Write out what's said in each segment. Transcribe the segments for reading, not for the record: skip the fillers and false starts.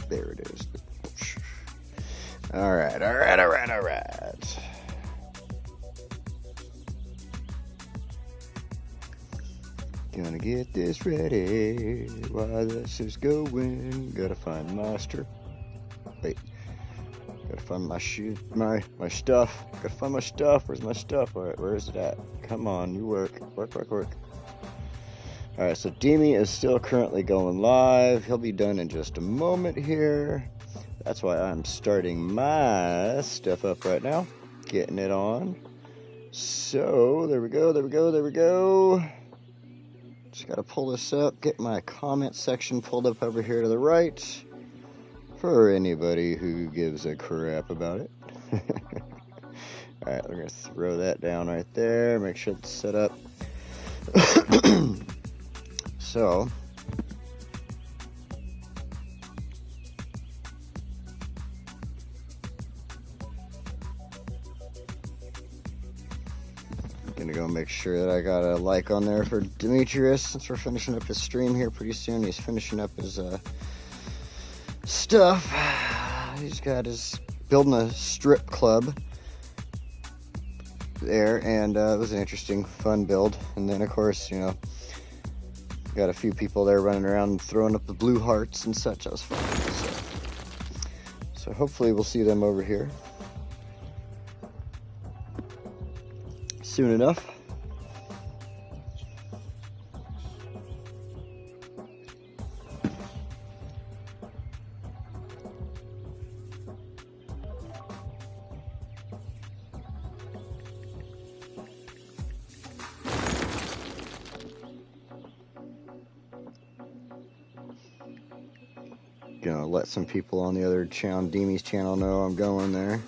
There it is. All right, all right, all right, all right. Gonna get this ready while this is going. Gotta find master. Wait. Gotta find my my stuff. Gotta find my stuff. Where's my stuff? Alright, where is it at? Come on, you work. Work. Alright, so Demi is still currently going live. He'll be done in just a moment here. That's why I'm starting my stuff up right now. Getting it on. So, there we go. Just gotta pull this up. Get my comment section pulled up over here to the right. For anybody who gives a crap about it. Alright, we're going to throw that down right there. Make sure it's set up. So. Gonna go make sure that I got a like on there for Demetrius, since we're finishing up his stream here pretty soon. He's finishing up his, stuff. He's got his building a strip club there, and it was an interesting, fun build. And then, of course, you know, got a few people there running around throwing up the blue hearts and such. That was fun. So hopefully we'll see them over here soon enough. Gonna let some people on the other channel, Demi's channel, know I'm going there.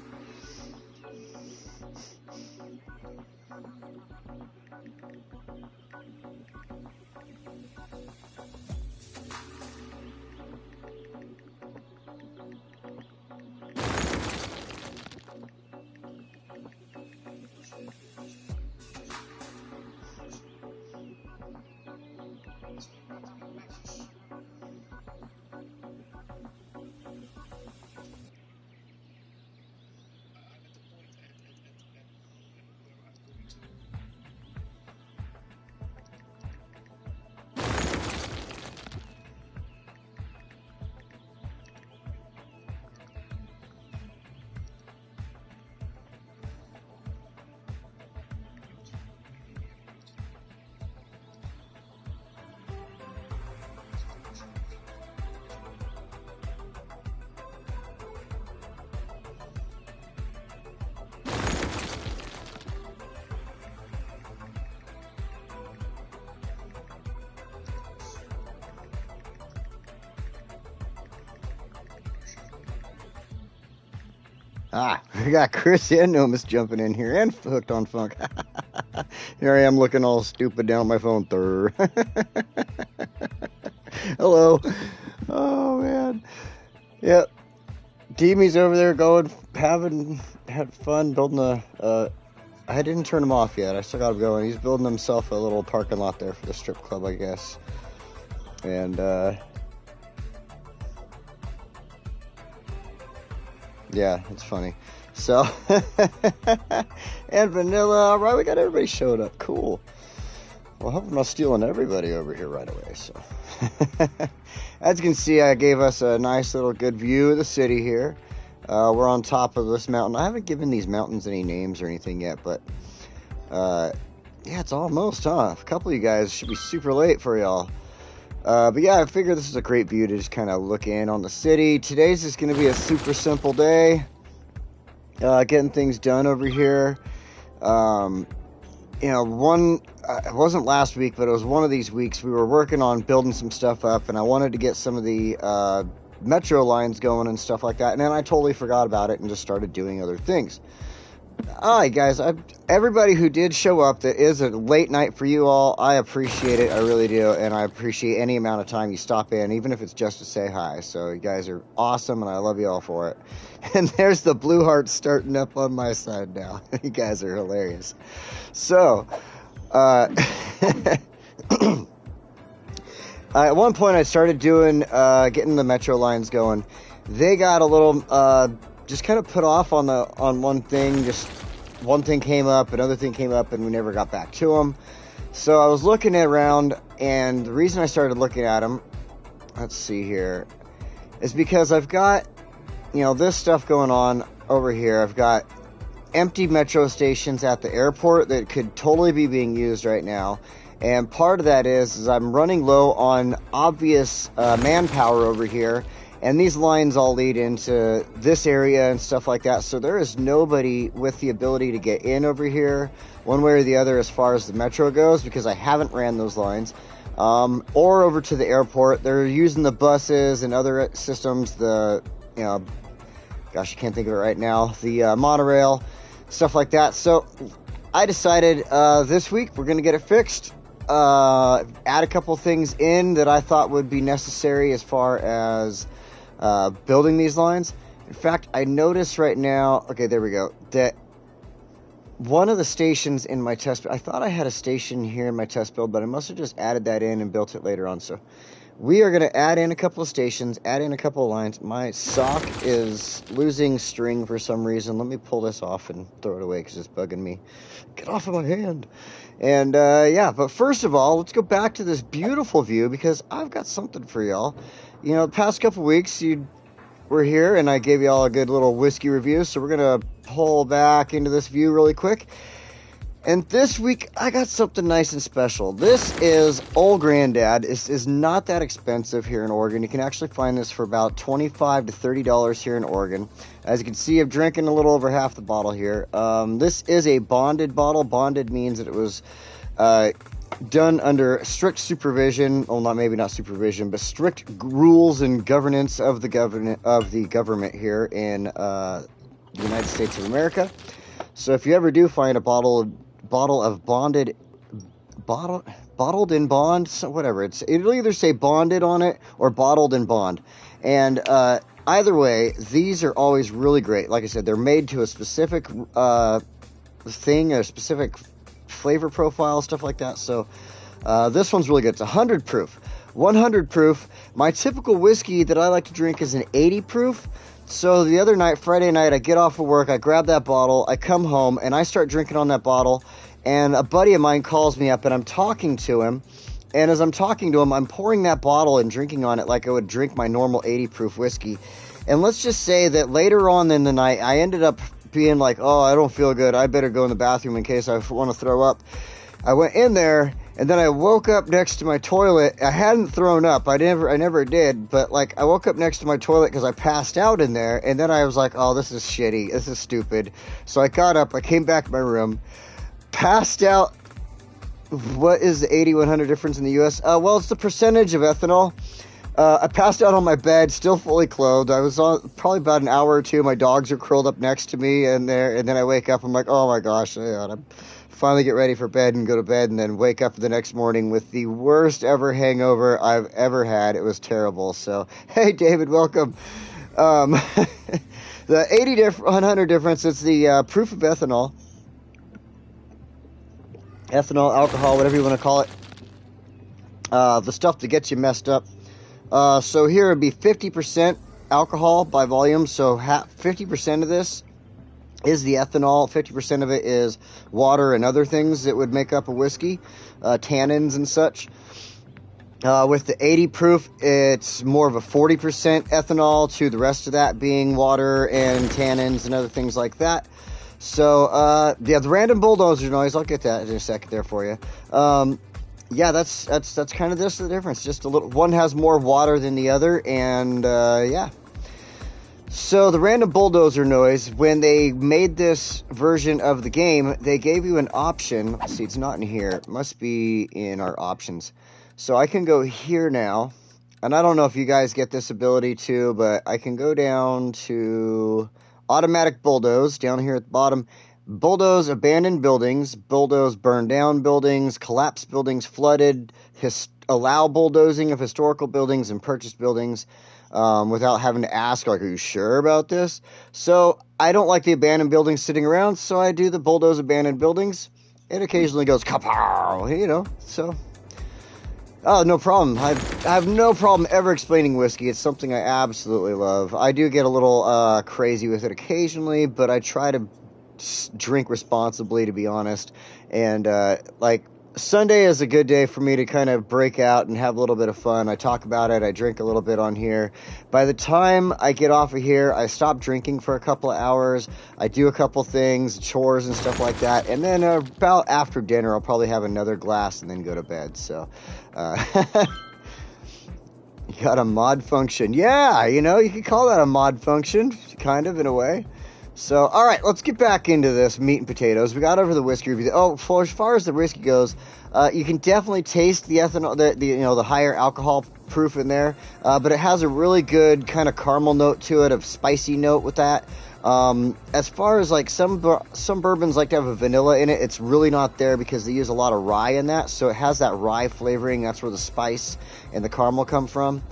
We got Chris and Nomus jumping in here and Hooked on Funk. Here I am looking all stupid down my phone. Hello. Oh, man. Yep. Demi's over there had fun building I didn't turn him off yet. I still got him going. He's building himself a little parking lot there for the strip club, I guess. And, yeah, it's funny. So, and Vanilla, alright, we got everybody showed up. Cool. Well, I hope I'm not stealing everybody over here right away. So, as you can see, I gave us a nice little good view of the city here. We're on top of this mountain. I haven't given these mountains any names or anything yet, but, yeah, it's almost, huh? A couple of you guys should be super late for y'all. But yeah, I figure this is a great view to just kind of look in on the city. Today's just going to be a super simple day. Getting things done over here. You know, it wasn't last week, but it was one of these weeks. We were working on building some stuff up, and I wanted to get some of the metro lines going and stuff like that. And then I totally forgot about it and just started doing other things. Alright guys, everybody who did show up, that is a late night for you all. I appreciate it, I really do, and I appreciate any amount of time you stop in, even if it's just to say hi. So you guys are awesome, and I love you all for it. And there's the blue heart starting up on my side now. You guys are hilarious. So, At one point, I started doing, getting the metro lines going. They got a little, just kind of put off on one thing. Just one thing came up, another thing came up, and we never got back to them. So I was looking around, and the reason I started looking at them, let's see here, is because I've got, this stuff going on over here. I've got empty metro stations at the airport that could totally be being used right now. And part of that is I'm running low on obvious manpower over here. And these lines all lead into this area and stuff like that. So there is nobody with the ability to get in over here one way or the other as far as the metro goes, because I haven't ran those lines. Or over to the airport. They're using the buses and other systems, gosh, I can't think of it right now, the monorail, stuff like that. So I decided this week we're going to get it fixed. Add a couple things in that I thought would be necessary as far as building these lines. In fact, I noticed right now, okay, there we go, that one of the stations in my test, I thought I had a station here in my test build, but I must have just added that in and built it later on. So we are going to add in a couple of stations, add in a couple of lines. My sock is losing string for some reason. Let me pull this off and throw it away because it's bugging me. Get off of my hand. And yeah, but first of all, let's go back to this beautiful view because I've got something for y'all. The past couple weeks you were here and I gave y'all a good little whiskey review, so we're going to pull back into this view really quick. And this week, I got something nice and special. This is Old Granddad. This is not that expensive here in Oregon. You can actually find this for about $25 to $30 here in Oregon. As you can see, I'm drinking a little over half the bottle here. This is a bonded bottle. Bonded means that it was done under strict supervision. Well, not supervision, but strict rules and governance of the government here in the United States of America. So if you ever do find a bottled in bond, so whatever, it'll either say bonded on it or bottled in bond. And either way, these are always really great. Like I said, they're made to a specific thing, a specific flavor profile, stuff like that. So this one's really good. It's 100 proof. 100 proof. My typical whiskey that I like to drink is an 80 proof. So the other night, Friday night, I get off of work, I grab that bottle, I come home, and I start drinking on that bottle, and a buddy of mine calls me up, and I'm talking to him, and as I'm talking to him, I'm pouring that bottle and drinking on it like I would drink my normal 80 proof whiskey. And let's just say that later on in the night, I ended up being like, oh, I don't feel good, I better go in the bathroom in case I want to throw up. I went in there, and then I woke up next to my toilet. I hadn't thrown up. I never did. But, I woke up next to my toilet because I passed out in there. And then I was like, oh, this is shitty. This is stupid. So I got up. I came back to my room. Passed out. What is the 80-100 difference in the U.S.? Well, it's the percentage of ethanol. I passed out on my bed, still fully clothed. I was on probably about an hour or two. My dogs are curled up next to me. And then I wake up. I'm like, oh, my gosh. I'm finally get ready for bed and go to bed, and then wake up the next morning with the worst ever hangover I've ever had. It was terrible. So, hey, David, welcome. The 80-100 difference, it's the proof of ethanol. Ethanol, alcohol, whatever you want to call it. The stuff that gets you messed up. So here it would be 50% alcohol by volume. So 50% of this is the ethanol. 50% of it is water and other things that would make up a whiskey, tannins and such. With the 80 proof, it's more of a 40% ethanol to the rest of that being water and tannins and other things like that. So, yeah, the random bulldozer noise, I'll get that in a second there for you. Yeah, that's kind of the difference. Just a little, one has more water than the other, and, yeah. So the random bulldozer noise, when they made this version of the game, they gave you an option. Let's see, it's not in here. It must be in our options. So I can go here now, and I don't know if you guys get this ability too, but I can go down to automatic bulldoze down here at the bottom. Bulldoze abandoned buildings, bulldoze burned down buildings, collapsed buildings, flooded, allow bulldozing of historical buildings and purchased buildings. Without having to ask, are you sure about this? So I don't like the abandoned buildings sitting around, so I do the bulldoze abandoned buildings. It occasionally goes kapow, so Oh, no problem. I have no problem ever explaining whiskey. It's something I absolutely love. I do get a little crazy with it occasionally, but I try to drink responsibly, to be honest. And like Sunday is a good day for me to kind of break out and have a little bit of fun. I talk about it. I drink a little bit on here. By the time I get off of here, I stop drinking for a couple of hours. I do a couple things, chores and stuff like that. And then about after dinner, I'll probably have another glass and then go to bed. So, you got a mod function. Yeah, you know, you could call that a mod function, kind of, in a way. So, all right, let's get back into this meat and potatoes. We got over the whiskey review. Oh, for as far as the whiskey goes, you can definitely taste the ethanol, the higher alcohol proof in there, but it has a really good kind of caramel note to it, of spicy note with that. As far as like some bourbons like to have a vanilla in it, it's really not there because they use a lot of rye in that, so it has that rye flavoring. That's where the spice and the caramel come from.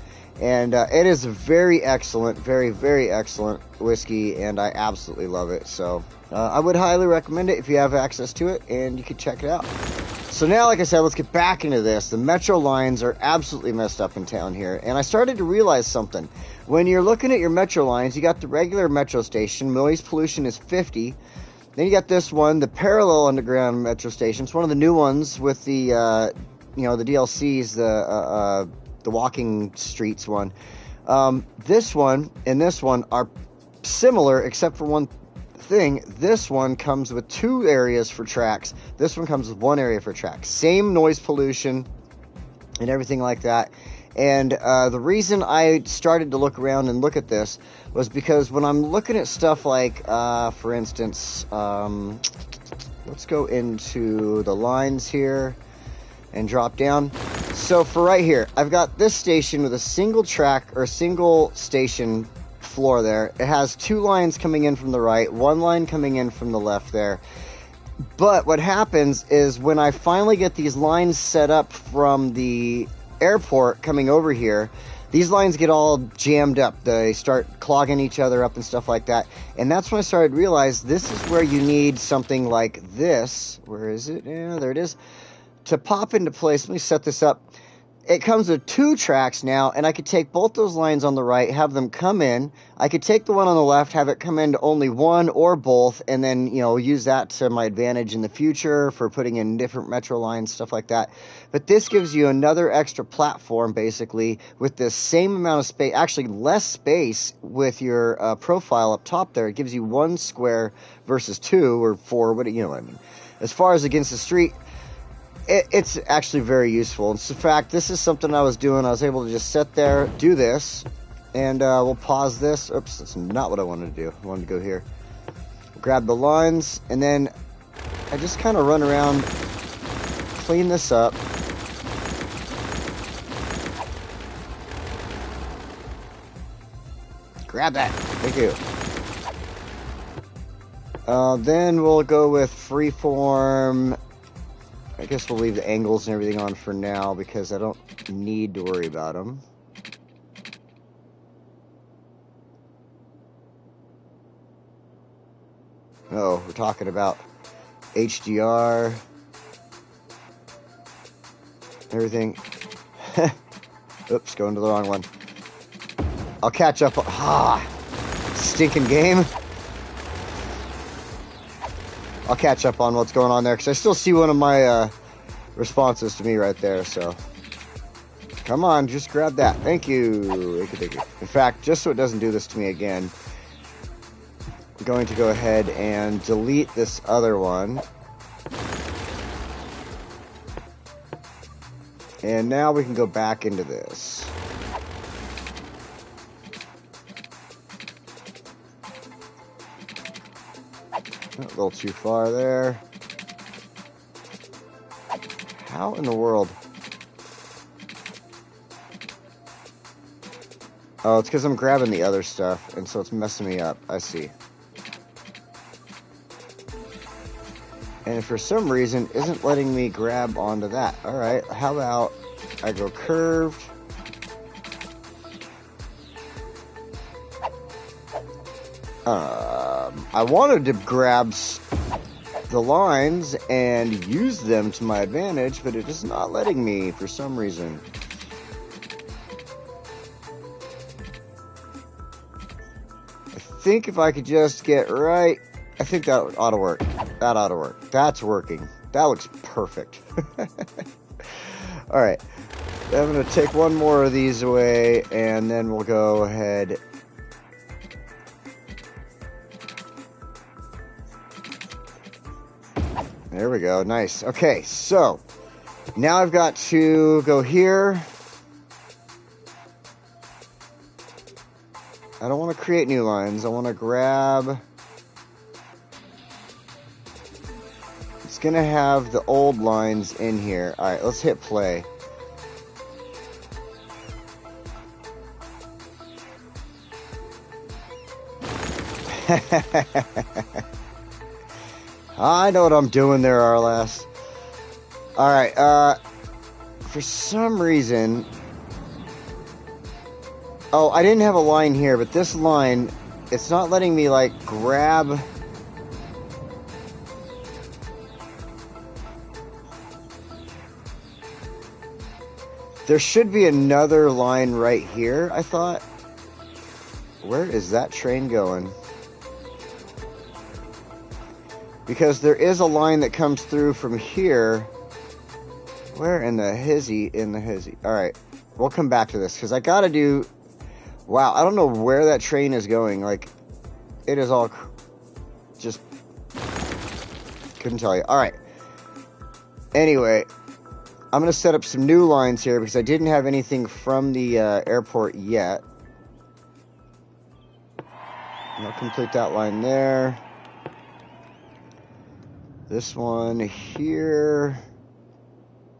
And it is a very excellent, very, very excellent whiskey, and I absolutely love it. So I would highly recommend it if you have access to it, and you can check it out. So now, like I said, let's get back into this. The metro lines are absolutely messed up in town here, and I started to realize something. When you're looking at your metro lines, you got the regular metro station, noise pollution is 50. Then you got this one, the parallel underground metro station. It's one of the new ones with the, the DLCs, the walking streets one. This one and this one are similar except for one thing. This one comes with 2 areas for tracks. This one comes with 1 area for tracks. Same noise pollution and everything like that. And the reason I started to look around and look at this was because when I'm looking at stuff like, for instance, let's go into the lines here and drop down. So for right here, I've got this station with a single track or single station floor there. It has 2 lines coming in from the right, 1 line coming in from the left there. But what happens is when I finally get these lines set up from the airport coming over here, these lines get all jammed up. They start clogging each other up and stuff like that. And that's when I started to realize this is where you need something like this. Where is it? Yeah, there it is. To pop into place. Let me set this up. It comes with 2 tracks now, and I could take both those lines on the right, have them come in. I could take the one on the left, have it come into only one or both, and then, use that to my advantage in the future for putting in different metro lines, stuff like that. But this gives you another extra platform, basically, with the same amount of space, actually less space with your profile up top there. It gives you 1 square versus 2 or 4, what I mean. As far as against the street, it's actually very useful. In fact, this is something I was doing. I was able to just sit there, do this, and we'll pause this. Oops, that's not what I wanted to do. I wanted to go here. Grab the lines, and then I just kind of run around, clean this up. Grab that. Thank you. Then we'll go with freeform. I guess we'll leave the angles and everything on for now because I don't need to worry about them. Oh, we're talking about HDR. Everything. Oops, going to the wrong one. I'll catch up. Stinking game. I'll catch up on what's going on there because I still see one of my responses to me right there. So, come on, just grab that. Thank you. Thank you. In fact, just so it doesn't do this to me again, I'm going to go ahead and delete this other one. And now we can go back into this. A little too far there. How in the world? Oh, it's because I'm grabbing the other stuff, and so it's messing me up. I see. And for some reason, isn't letting me grab onto that. Alright, how about I go curved. I wanted to grab the lines and use them to my advantage, but it is not letting me for some reason. I think if I could just get right, I think that ought to work. That ought to work. That's working. That looks perfect. All right. I'm going to take one more of these away, and then we'll go ahead. There we go. Nice. Okay, so now I've got to go here. I don't want to create new lines. I want to grab... It's going to have the old lines in here. All right, let's hit play. I know what I'm doing there, Arlas. All right, for some reason... Oh, I didn't have a line here, but this line, it's not letting me, like, grab... There should be another line right here, I thought. Where is that train going? Because there is a line that comes through from here. Where in the hizzy? Alright, we'll come back to this, because I gotta do... Wow, I don't know where that train is going. Like, it is all... Just... Couldn't tell you. Alright. Anyway... I'm going to set up some new lines here because I didn't have anything from the airport yet. And I'll complete that line there. This one here.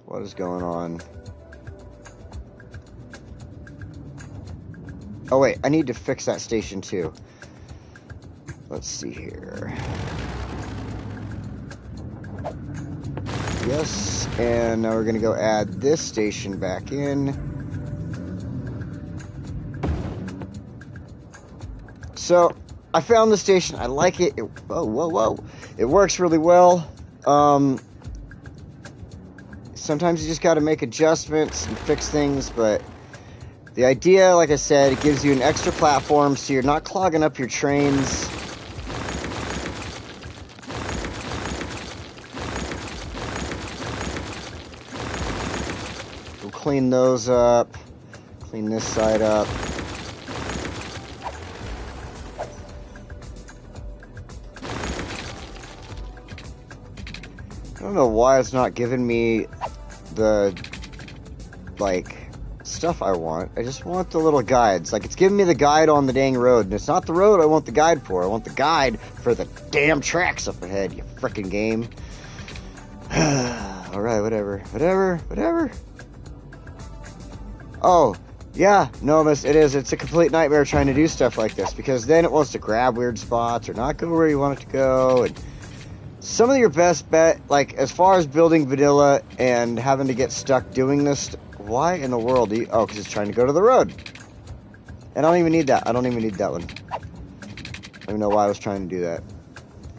What is going on? Oh wait, I need to fix that station too. Let's see here. Yes, and now we're going to go add this station back in. So, I found the station. I like it. Whoa. It works really well. Sometimes you just got to make adjustments and fix things, but the idea, like I said, it gives you an extra platform so you're not clogging up your trains. Clean those up. Clean this side up. I don't know why it's not giving me the, like, stuff I want. I just want the little guides. Like, it's giving me the guide on the dang road, and it's not the road I want the guide for. I want the guide for the damn tracks up ahead, you frickin' game. Alright, whatever. Oh, yeah, no, miss, it is. It's a complete nightmare trying to do stuff like this, because then it wants to grab weird spots or not go where you want it to go. And some of your best bet, like, as far as building vanilla and having to get stuck doing this, why in the world do you... Oh, because it's trying to go to the road. And I don't even need that. I don't even need that one. I don't even know why I was trying to do that.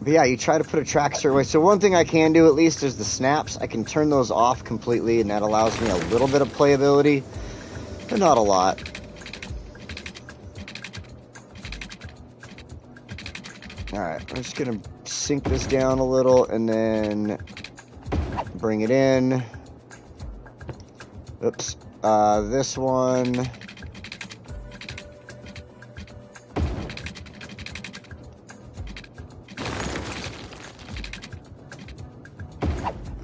But yeah, you try to put a track a certain way. So one thing I can do, at least, is the snaps. I can turn those off completely, and that allows me a little bit of playability. But not a lot. Alright, I'm just going to sink this down a little and then bring it in. Oops. This one.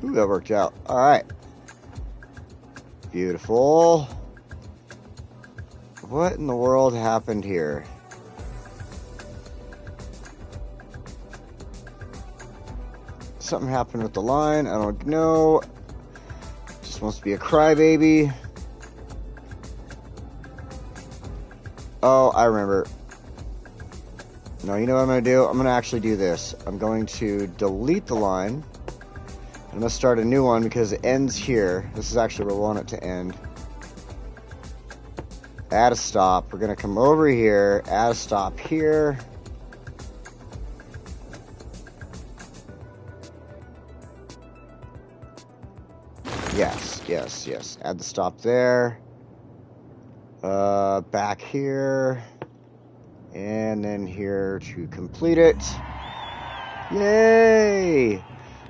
Ooh, that worked out. Alright. Beautiful. What in the world happened here? Something happened with the line. I don't know. Just wants to be a crybaby. Oh, I remember. No, you know what I'm going to do? I'm going to actually do this. I'm going to delete the line. I'm going to start a new one because it ends here. This is actually where we want it to end. Add a stop. We're going to come over here, add a stop here. Yes, yes. Add the stop there. Back here. And then here to complete it. Yay!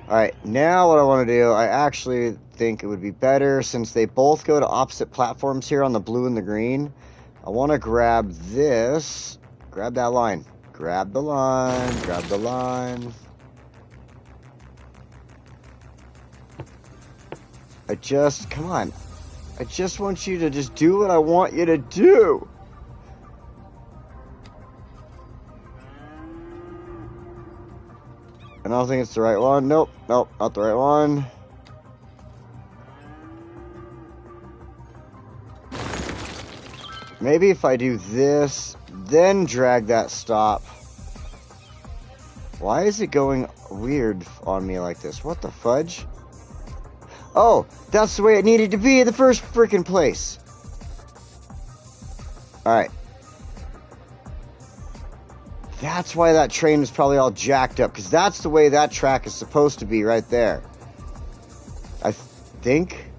Alright, now what I want to do, I actually think it would be better, since they both go to opposite platforms here on the blue and the green, I want to grab this. Grab that line. Grab the line. Grab the line. Come on. I just want you to just do what I want you to do. I don't think it's the right one. Nope, nope, not the right one. Maybe if I do this, then drag that stop. Why is it going weird on me like this? What the fudge? Oh, that's the way it needed to be in the first freaking place. Alright. That's why that train is probably all jacked up, because that's the way that track is supposed to be right there. I think.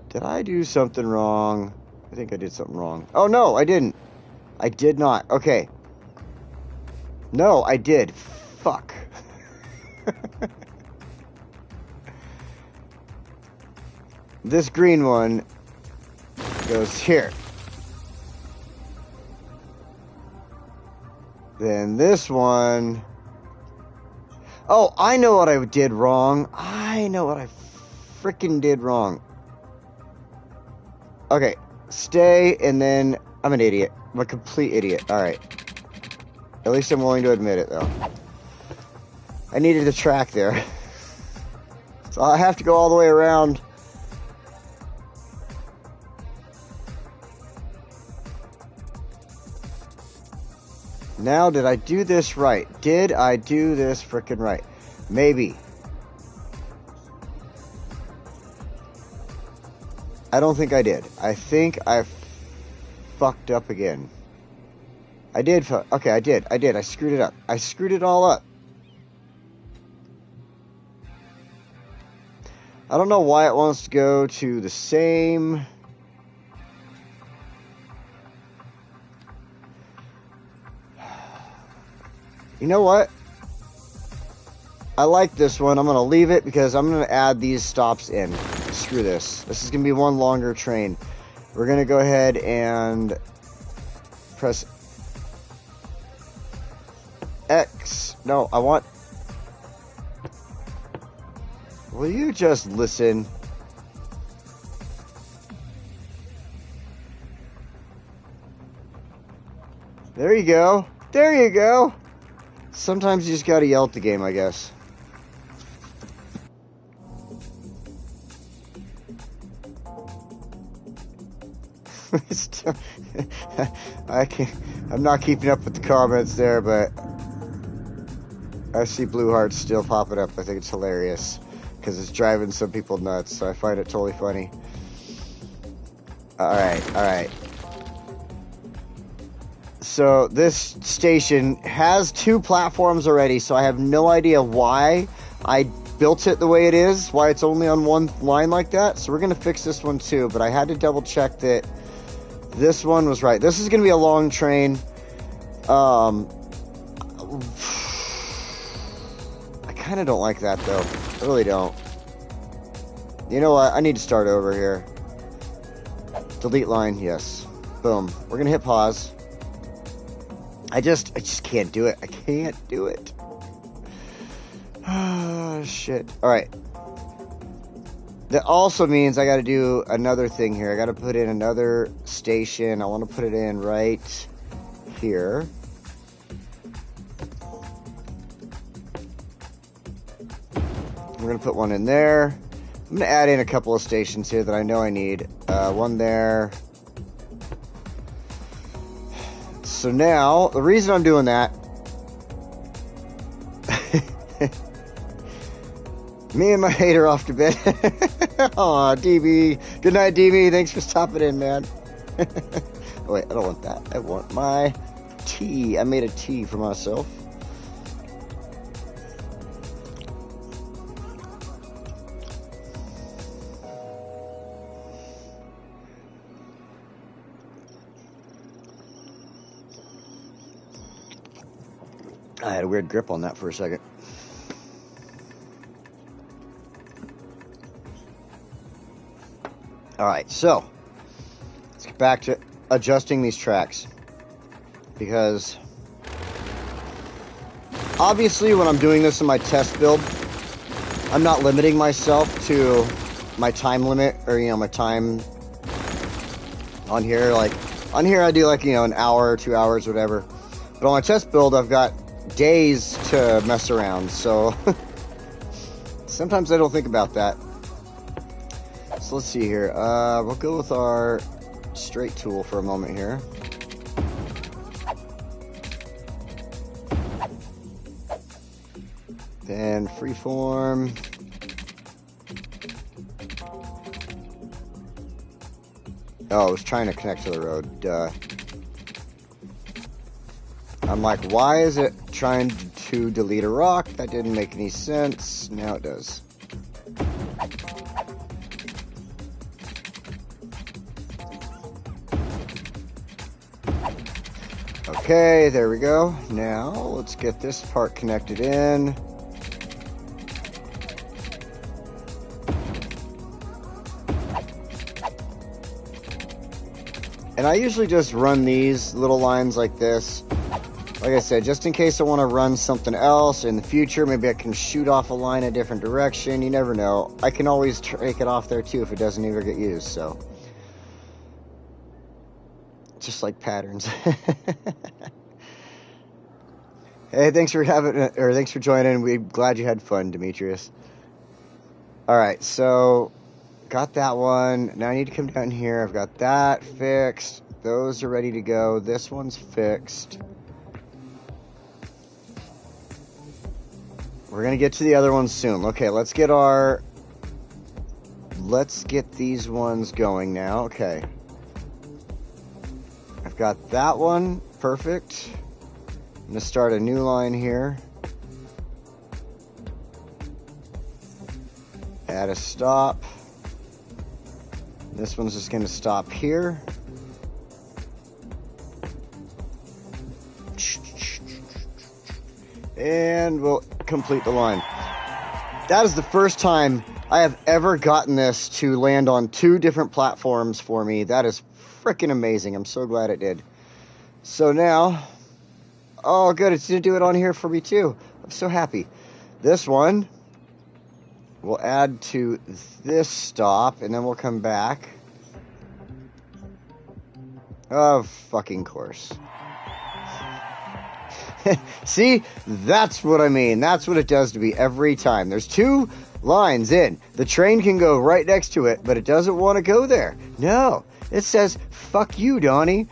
Did I do something wrong? I think I did something wrong. Oh, no, I didn't. I did not. Okay. No, I did. Fuck. This green one goes here. Then this one... Oh, I know what I did wrong. I know what I freaking did wrong. Okay, stay, and then... I'm an idiot. I'm a complete idiot. Alright. At least I'm willing to admit it, though. I needed the track there. So I have to go all the way around. Now, did I do this right? Did I do this frickin' right? Maybe. I don't think I did. I think I fucked up again. I did. Okay, I did. I screwed it up. I screwed it all up. I don't know why it wants to go to the same... You know what? I like this one. I'm going to leave it because I'm going to add these stops in. Screw this. This is going to be one longer train. We're going to go ahead and press X. No, I want... Will you just listen? There you go. There you go. Sometimes you just gotta yell at the game, I guess. I'm not keeping up with the comments there, but I see blue hearts still popping up. I think it's hilarious because it's driving some people nuts, so I find it totally funny. Alright. So this station has 2 platforms already, so I have no idea why I built it the way it is, why it's only on one line like that. So we're going to fix this one too, but I had to double check that this one was right. This is going to be a long train. I kind of don't like that though. I really don't. You know what? I need to start over here. Delete line, yes. Boom. We're going to hit pause. I just can't do it. I can't do it. Ah, shit. Alright. That also means I gotta do another thing here. I gotta put in another station. I want to put it in right here. I'm gonna put one in there. I'm gonna add in a couple of stations here that I know I need. One there. So now, the reason I'm doing that... Me and my hate are off to bed. Aw, DB. Good night, DB. Thanks for stopping in, man. Oh, wait, I don't want that. I want my tea. I made a tea for myself. I had a weird grip on that for a second. Alright, so let's get back to adjusting these tracks. Because obviously when I'm doing this in my test build, I'm not limiting myself to my time limit or, you know, my time on here. Like, on here I do like, you know, an hour, 2 hours, whatever. But on my test build, I've got days to mess around. So sometimes I don't think about that. So let's see here. We'll go with our straight tool for a moment here. Then freeform. Oh, I was trying to connect to the road. Duh. I'm like, why is it trying to delete a rock? That didn't make any sense. Now it does. Okay, there we go. Now, let's get this part connected in. And I usually just run these little lines like this. Like I said, just in case I want to run something else in the future, maybe I can shoot off a line a different direction. You never know. I can always take it off there too if it doesn't ever get used, so. Just like patterns. Hey, thanks for joining. We're glad you had fun, Demetrius. Alright, so got that one. Now I need to come down here. I've got that fixed. Those are ready to go. This one's fixed. We're gonna get to the other ones soon. Okay, let's get these ones going now. Okay. I've got that one. Perfect. I'm gonna start a new line here. Add a stop. This one's just gonna stop here. And we'll complete the line. That is the first time I have ever gotten this to land on 2 different platforms for me. That is freaking amazing. I'm so glad it did. So now, oh good, it's gonna do it on here for me too. I'm so happy. This one we'll add to this stop, and then we'll come back. Of fucking course. See, that's what I mean. That's what it does to me every time. There's 2 lines in. The train can go right next to it, but it doesn't want to go there. No, it says, fuck you, Donnie.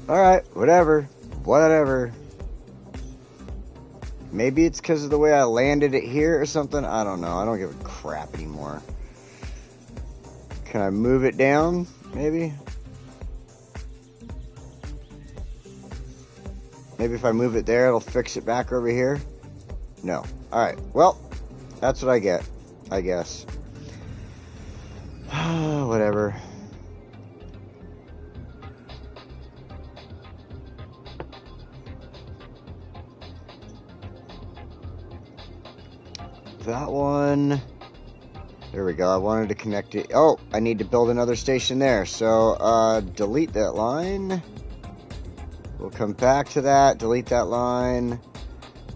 Alright, whatever. Maybe it's because of the way I landed it here or something. I don't know. I don't give a crap anymore. Can I move it down? Maybe? Maybe if I move it there, it'll fix it back over here? No. Alright, well, that's what I get, I guess. Whatever. That one. There we go. I wanted to connect it. Oh, I need to build another station there. So, delete that line. We'll come back to that. Delete that line.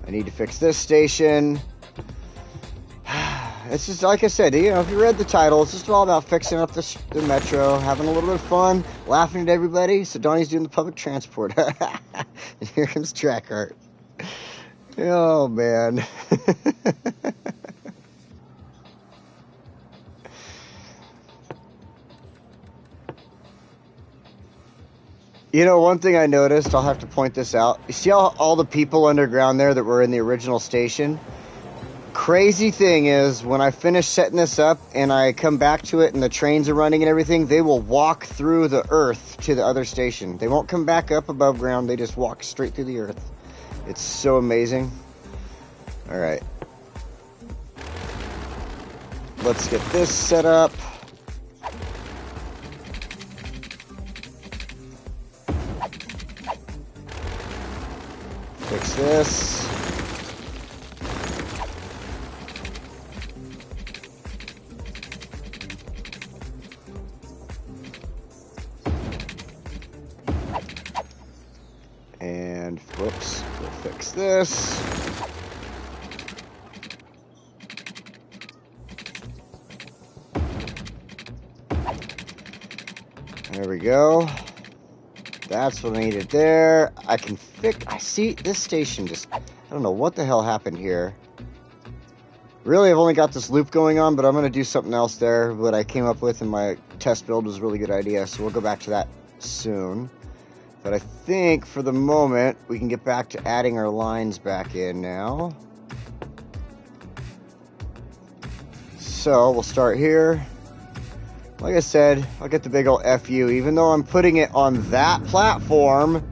I need to fix this station. It's just, like I said, you know, if you read the title, it's just all about fixing up the metro, having a little bit of fun, laughing at everybody. So Donnie's doing the public transport. And here comes track art. Oh, man. You know, one thing I noticed, I'll have to point this out. You see all the people underground there that were in the original station? Crazy thing is, when I finish setting this up and I come back to it and the trains are running and everything, they will walk through the earth to the other station. They won't come back up above ground. They just walk straight through the earth. It's so amazing. All right. Let's get this set up. Fix this. And, whoops, we'll fix this. There we go. That's what I needed there. I can fix... I see this station just... I don't know what the hell happened here. Really, I've only got this loop going on, but I'm going to do something else there. What I came up with in my test build was a really good idea, so we'll go back to that soon. But I think, for the moment, we can get back to adding our lines back in now. So, we'll start here. Like I said, I'll get the big old FU. Even though I'm putting it on that platform,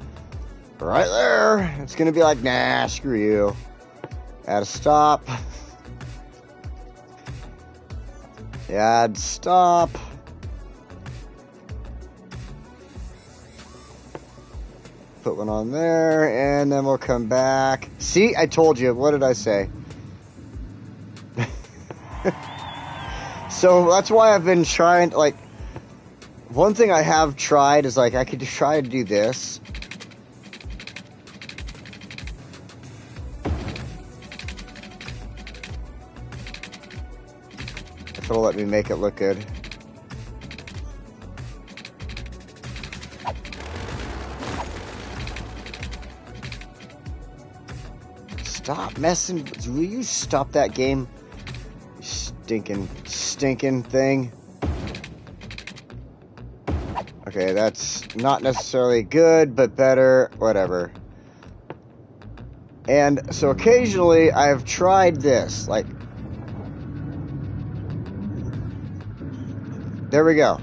right there, it's going to be like, nah, screw you. Add a stop. Add stop. Put one on there, and then we'll come back. See, I told you. What did I say? So that's why I've been trying, like, one thing I have tried is, like, I could try to do this. If it'll let me make it look good. Stop messing. Will you stop that game? You stinking thing. Okay, that's not necessarily good, but better, whatever. And so occasionally I've tried this, like, there we go.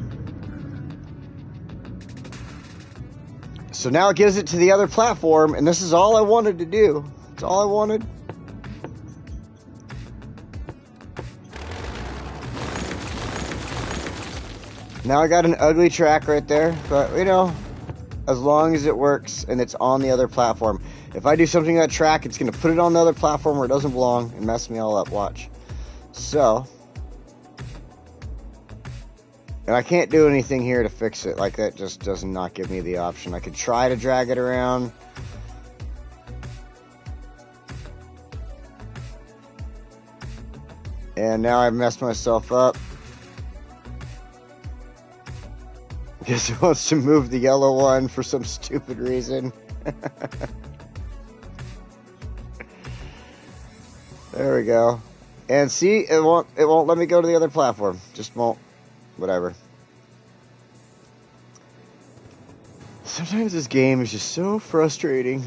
So now it gives it to the other platform, and this is all I wanted to do. That's all I wanted. Now I got an ugly track right there, but you know, as long as it works and it's on the other platform. If I do something to that track, it's going to put it on the other platform where it doesn't belong and mess me all up, watch. So, and I can't do anything here to fix it, like that just does not give me the option. I could try to drag it around. And now I've messed myself up. I guess it wants to move the yellow one for some stupid reason. There we go. And see, it won't let me go to the other platform. Just won't. Whatever. Sometimes this game is just so frustrating.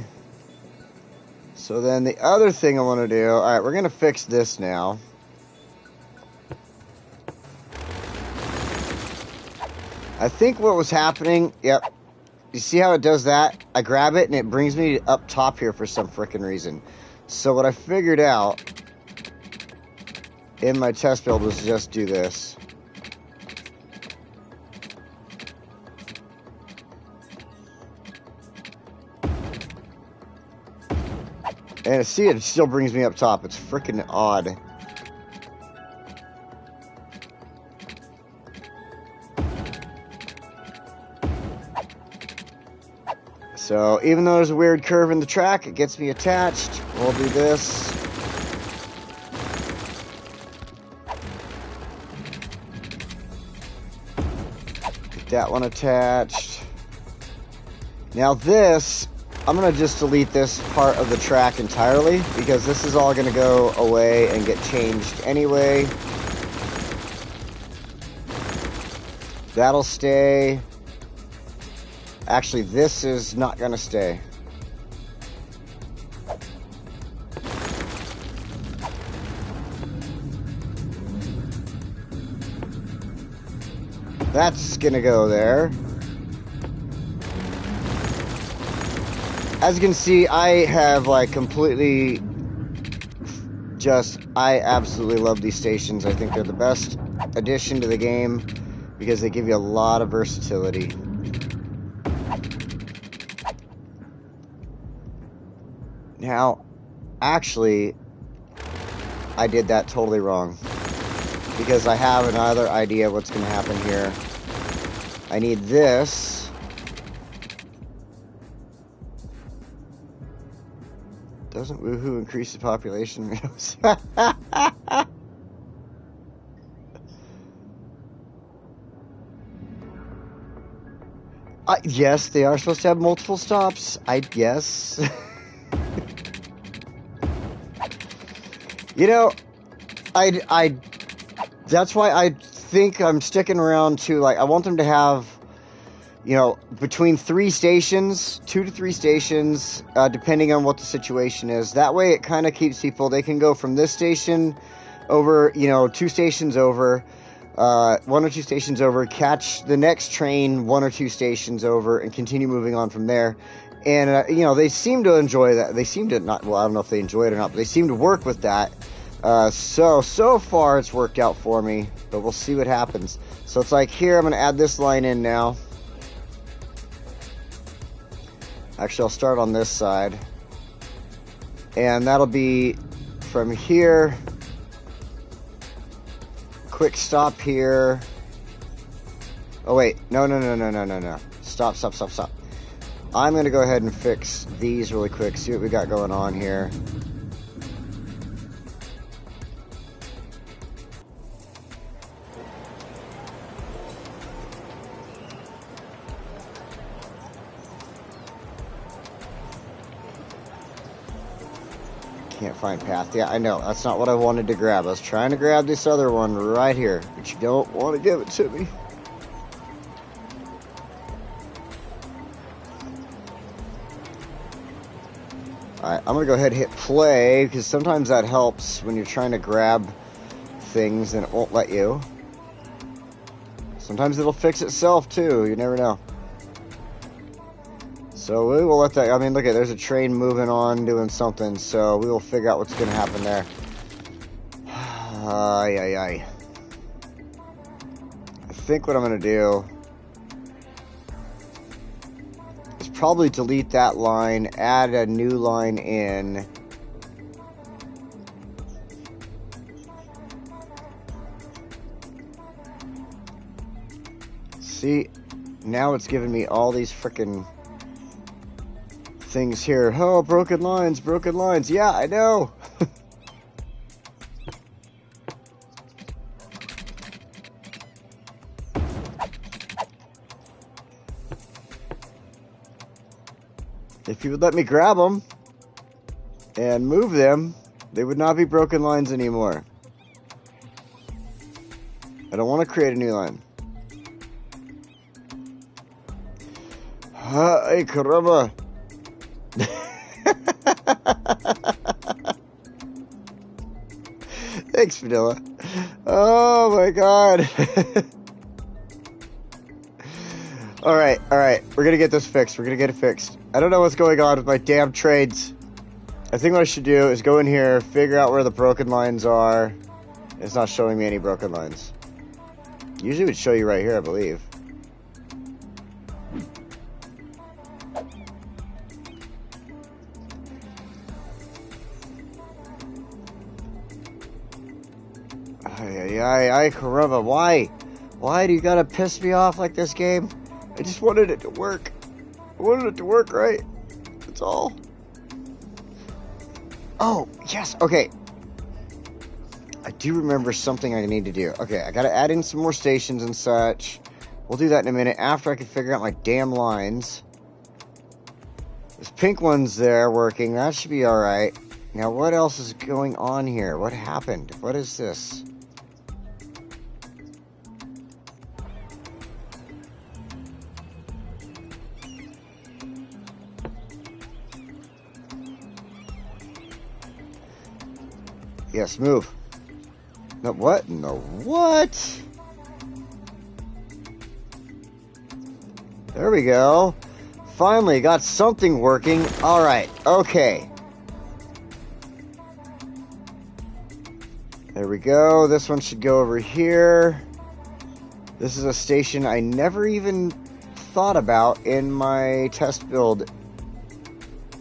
So then the other thing I want to do, alright, we're going to fix this now. I think what was happening, yep, you see how it does that? I grab it and it brings me up top here for some frickin' reason. So what I figured out in my test build was just do this. And see, it still brings me up top. It's frickin' odd. So, even though there's a weird curve in the track, it gets me attached. We'll do this. Get that one attached. Now this, I'm going to just delete this part of the track entirely, because this is all going to go away and get changed anyway. That'll stay. Actually, this is not going to stay. That's going to go there. As you can see, I have like completely I absolutely love these stations. I think they're the best addition to the game because they give you a lot of versatility. Now, actually, I did that totally wrong. Because I have another idea what's going to happen here. I need this. Doesn't woohoo increase the population? Yes, they are supposed to have multiple stops. Yes. You know, that's why I think I'm sticking around to, like, I want them to have, you know, between 3 stations, 2 to 3 stations, depending on what the situation is. That way it kind of keeps people, they can go from this station over, you know, 2 stations over, 1 or 2 stations over, catch the next train 1 or 2 stations over, and continue moving on from there. And, you know, they seem to enjoy that. They seem to not, well, I don't know if they enjoy it or not, but they seem to work with that. So far it's worked out for me, but we'll see what happens. So it's like here, I'm going to add this line in now. Actually, I'll start on this side. And that'll be from here. Quick stop here. Oh, wait. No. Stop. I'm going to go ahead and fix these really quick, see what we got going on here. Can't find path. Yeah, I know. That's not what I wanted to grab. I was trying to grab this other one right here, but you don't want to give it to me. Alright, I'm going to go ahead and hit play, because sometimes that helps when you're trying to grab things and it won't let you. Sometimes it'll fix itself, too. You never know. So we will let that, I mean, look at, there's a train moving on, doing something, so we will figure out what's going to happen there. I think what I'm going to do is probably delete that line, add a new line in. See, now it's giving me all these frickin' things here. Oh, broken lines. Yeah, I know. If you would let me grab them and move them, they would not be broken lines anymore. I don't want to create a new line. Ay, caramba. Thanks, Vanilla. Oh my god. Alright. We're gonna get this fixed. We're gonna get it fixed. I don't know what's going on with my damn trades. I think what I should do is go in here, figure out where the broken lines are. It's not showing me any broken lines. Usually it would show you right here, I believe. Ay, caramba, why? Why do you gotta piss me off like this, game? I just wanted it to work. I wanted it to work right. That's all. Oh, yes, okay. I do remember something I need to do. Okay, I gotta add in some more stations and such. We'll do that in a minute after I can figure out my damn lines. This pink one's there working. That should be alright. Now, what else is going on here? What happened? What is this? Yes, move. No, what? No, what? There we go. Finally got something working. Alright, okay. There we go. This one should go over here. This is a station I never even thought about in my test build.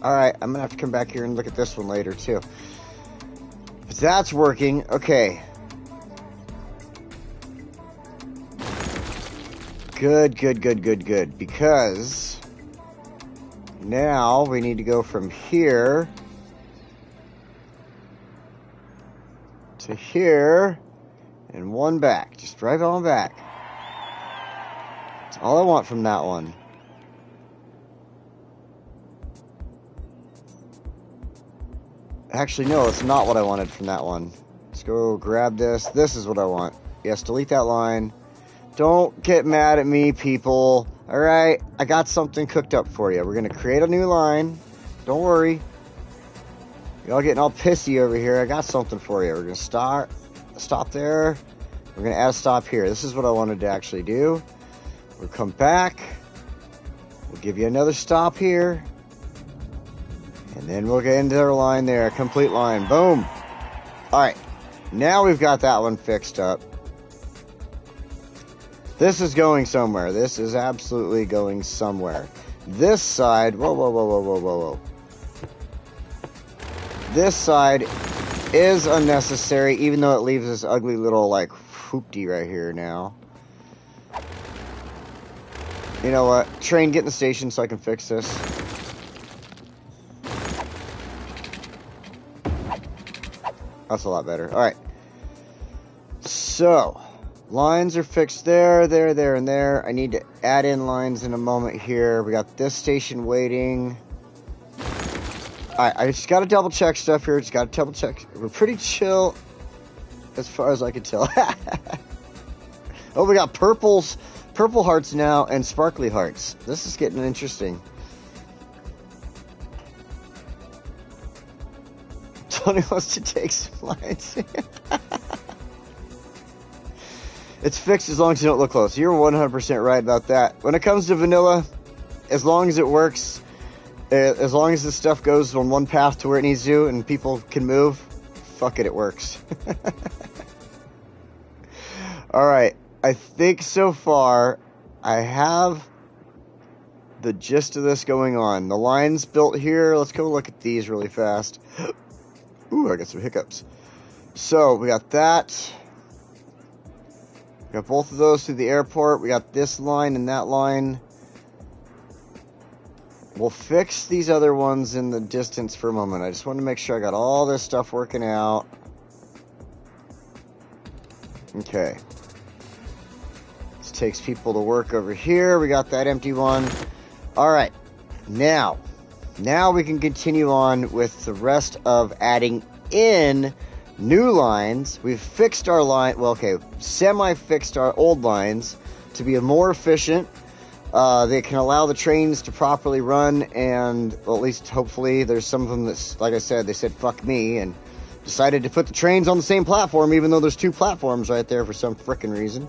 Alright, I'm gonna have to come back here and look at this one later, too. But that's working. Okay. Good, good, good, good, good. Because now we need to go from here to here and one back. Just drive on back. That's all I want from that one. Actually, no, it's not what I wanted from that one. Let's go grab this. This is what I want. Yes, delete that line. Don't get mad at me, people. Alright, I got something cooked up for you. We're going to create a new line. Don't worry. Y'all getting all pissy over here. I got something for you. We're going to stop there. We're going to add a stop here. This is what I wanted to actually do. We'll come back. We'll give you another stop here. And then we'll get into our line there. Complete line. Boom. Alright. Now we've got that one fixed up. This is going somewhere. This is absolutely going somewhere. This side... Whoa, whoa, whoa, whoa, whoa, whoa, whoa. This side is unnecessary, even though it leaves this ugly little, like, hoopty right here now. You know what? Train, get in the station so I can fix this. That's a lot better. Alright. So, lines are fixed there, there, there, and there. I need to add in lines in a moment here. We got this station waiting. Alright, I just got to double check stuff here. Just got to double check. We're pretty chill as far as I can tell. Oh, we got purple hearts now and sparkly hearts. This is getting interesting. Tony wants to take some lines. It's fixed as long as you don't look close. You're 100% right about that. When it comes to vanilla, as long as it works, as long as this stuff goes on one path to where it needs to and people can move, fuck it, it works. Alright, I think so far I have the gist of this going on. The lines built here, let's go look at these really fast. Ooh, I got some hiccups. So, we got that. We got both of those through the airport. We got this line and that line. We'll fix these other ones in the distance for a moment. I just want to make sure I got all this stuff working out. Okay. This takes people to work over here. We got that empty one. Alright. Now we can continue on with the rest of adding in new lines. We've fixed our line. Well, okay. Semi-fixed our old lines to be more efficient. They can allow the trains to properly run, and well, at least hopefully there's some of them that's, like I said, they said fuck me and decided to put the trains on the same platform, even though there's two platforms right there for some frickin' reason.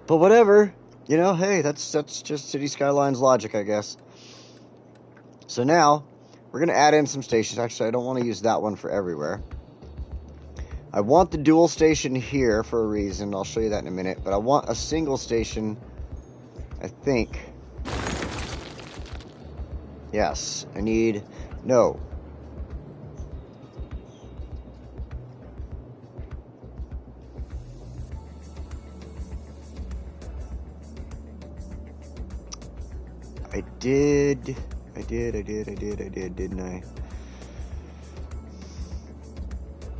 But whatever, you know, hey, that's just City Skylines logic, I guess. So now we're gonna add in some stations. Actually, I don't want to use that one for everywhere. I want the dual station here for a reason. I'll show you that in a minute. But I want a single station, I think. Yes, I need... No. I did, didn't I?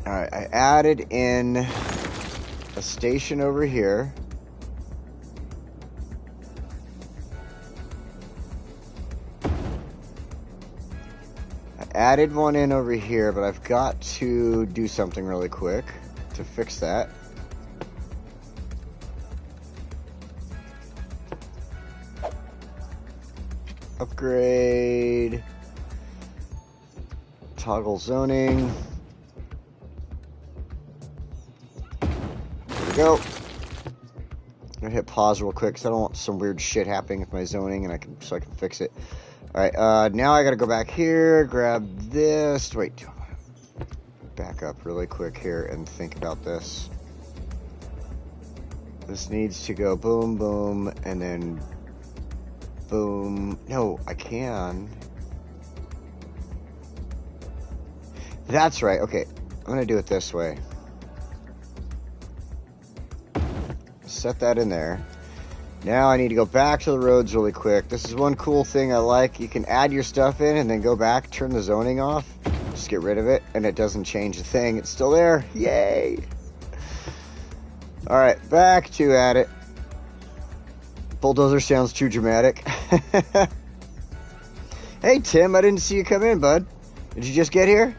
Alright, I added in a station over here. I added one in over here, but I've got to do something really quick to fix that. Upgrade. Toggle zoning. Go. I'm gonna hit pause real quick because I don't want some weird shit happening with my zoning, and I can fix it. All right, now I gotta go back here, grab this. Wait, back up really quick here and think about this. This needs to go boom, boom, and then Boom. No, I can. That's right. Okay, I'm going to do it this way. Set that in there. Now I need to go back to the roads really quick. This is one cool thing I like. You can add your stuff in and then go back, turn the zoning off. Just get rid of it, and it doesn't change a thing. It's still there. Yay! Alright, back to at it. Bulldozer sounds too dramatic. Hey, Tim, I didn't see you come in, bud. Did you just get here?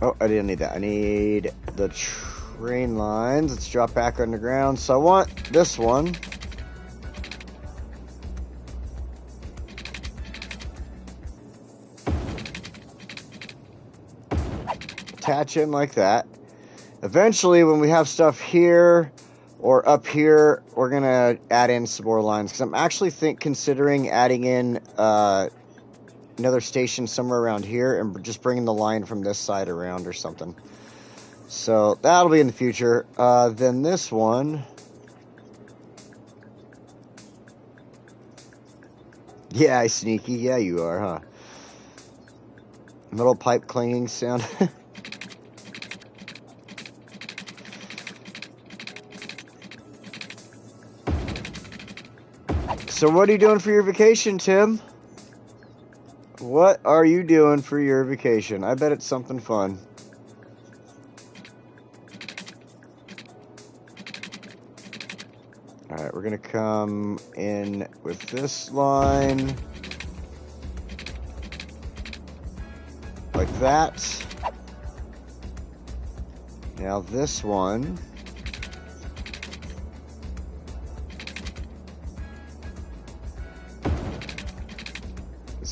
Oh, I didn't need that. I need the train lines. Let's drop back underground. So I want this one. Attach in like that. Eventually, when we have stuff here or up here, we're going to add in some more lines. Because I'm actually considering adding in another station somewhere around here and just bringing the line from this side around or something. So that'll be in the future. Then this one. Yeah, sneaky. Yeah, you are, huh? Metal pipe clanging sound. So what are you doing for your vacation, Tim? What are you doing for your vacation? I bet it's something fun. Alright, we're going to come in with this line. Like that. Now this one.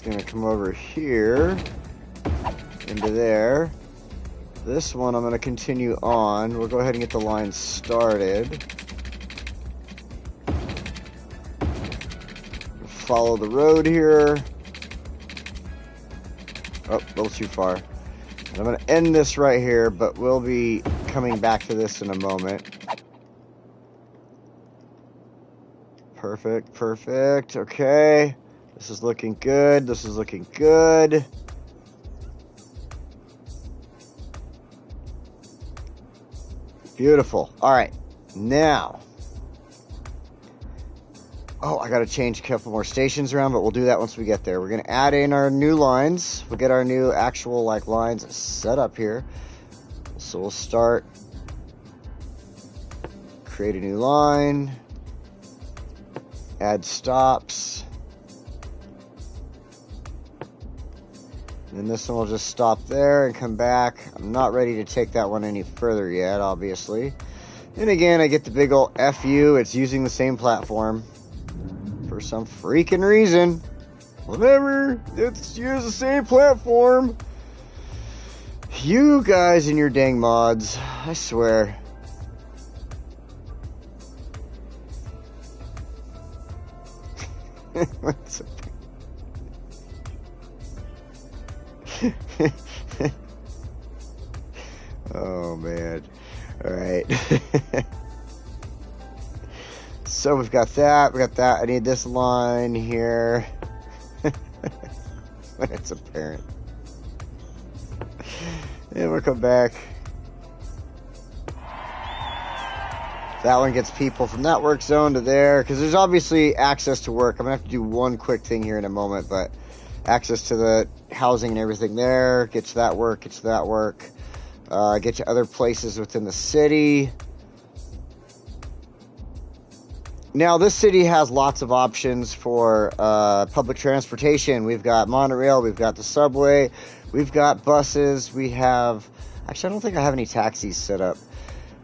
Going to come over here into there. This one I'm going to continue on. We'll go ahead and get the line started. Follow the road here. Oh, a little too far. And I'm going to end this right here, but we'll be coming back to this in a moment. Perfect, perfect. Okay. This is looking good. This is looking good. Beautiful. All right. Now. Oh, I got to change a couple more stations around, but we'll do that once we get there. We're going to add in our new lines. We'll get our new actual lines set up here. So we'll start. Create a new line. Add stops. And then this one will just stop there and come back. I'm not ready to take that one any further yet, obviously. And again, I get the big old FU. It's using the same platform for some freaking reason. Whatever. Let's use the same platform. You guys and your dang mods. I swear. What's up? Oh man. All right. So we've got that. We got that. I need this line here. It's apparent. And we'll come back. That one gets people from that work zone to there, because there's obviously access to work. I'm gonna have to do one quick thing here in a moment, but access to the housing and everything there, get to that work, get to that work, get to other places within the city. Now, this city has lots of options for public transportation. We've got monorail, we've got the subway, we've got buses, we have... Actually, I don't think I have any taxis set up.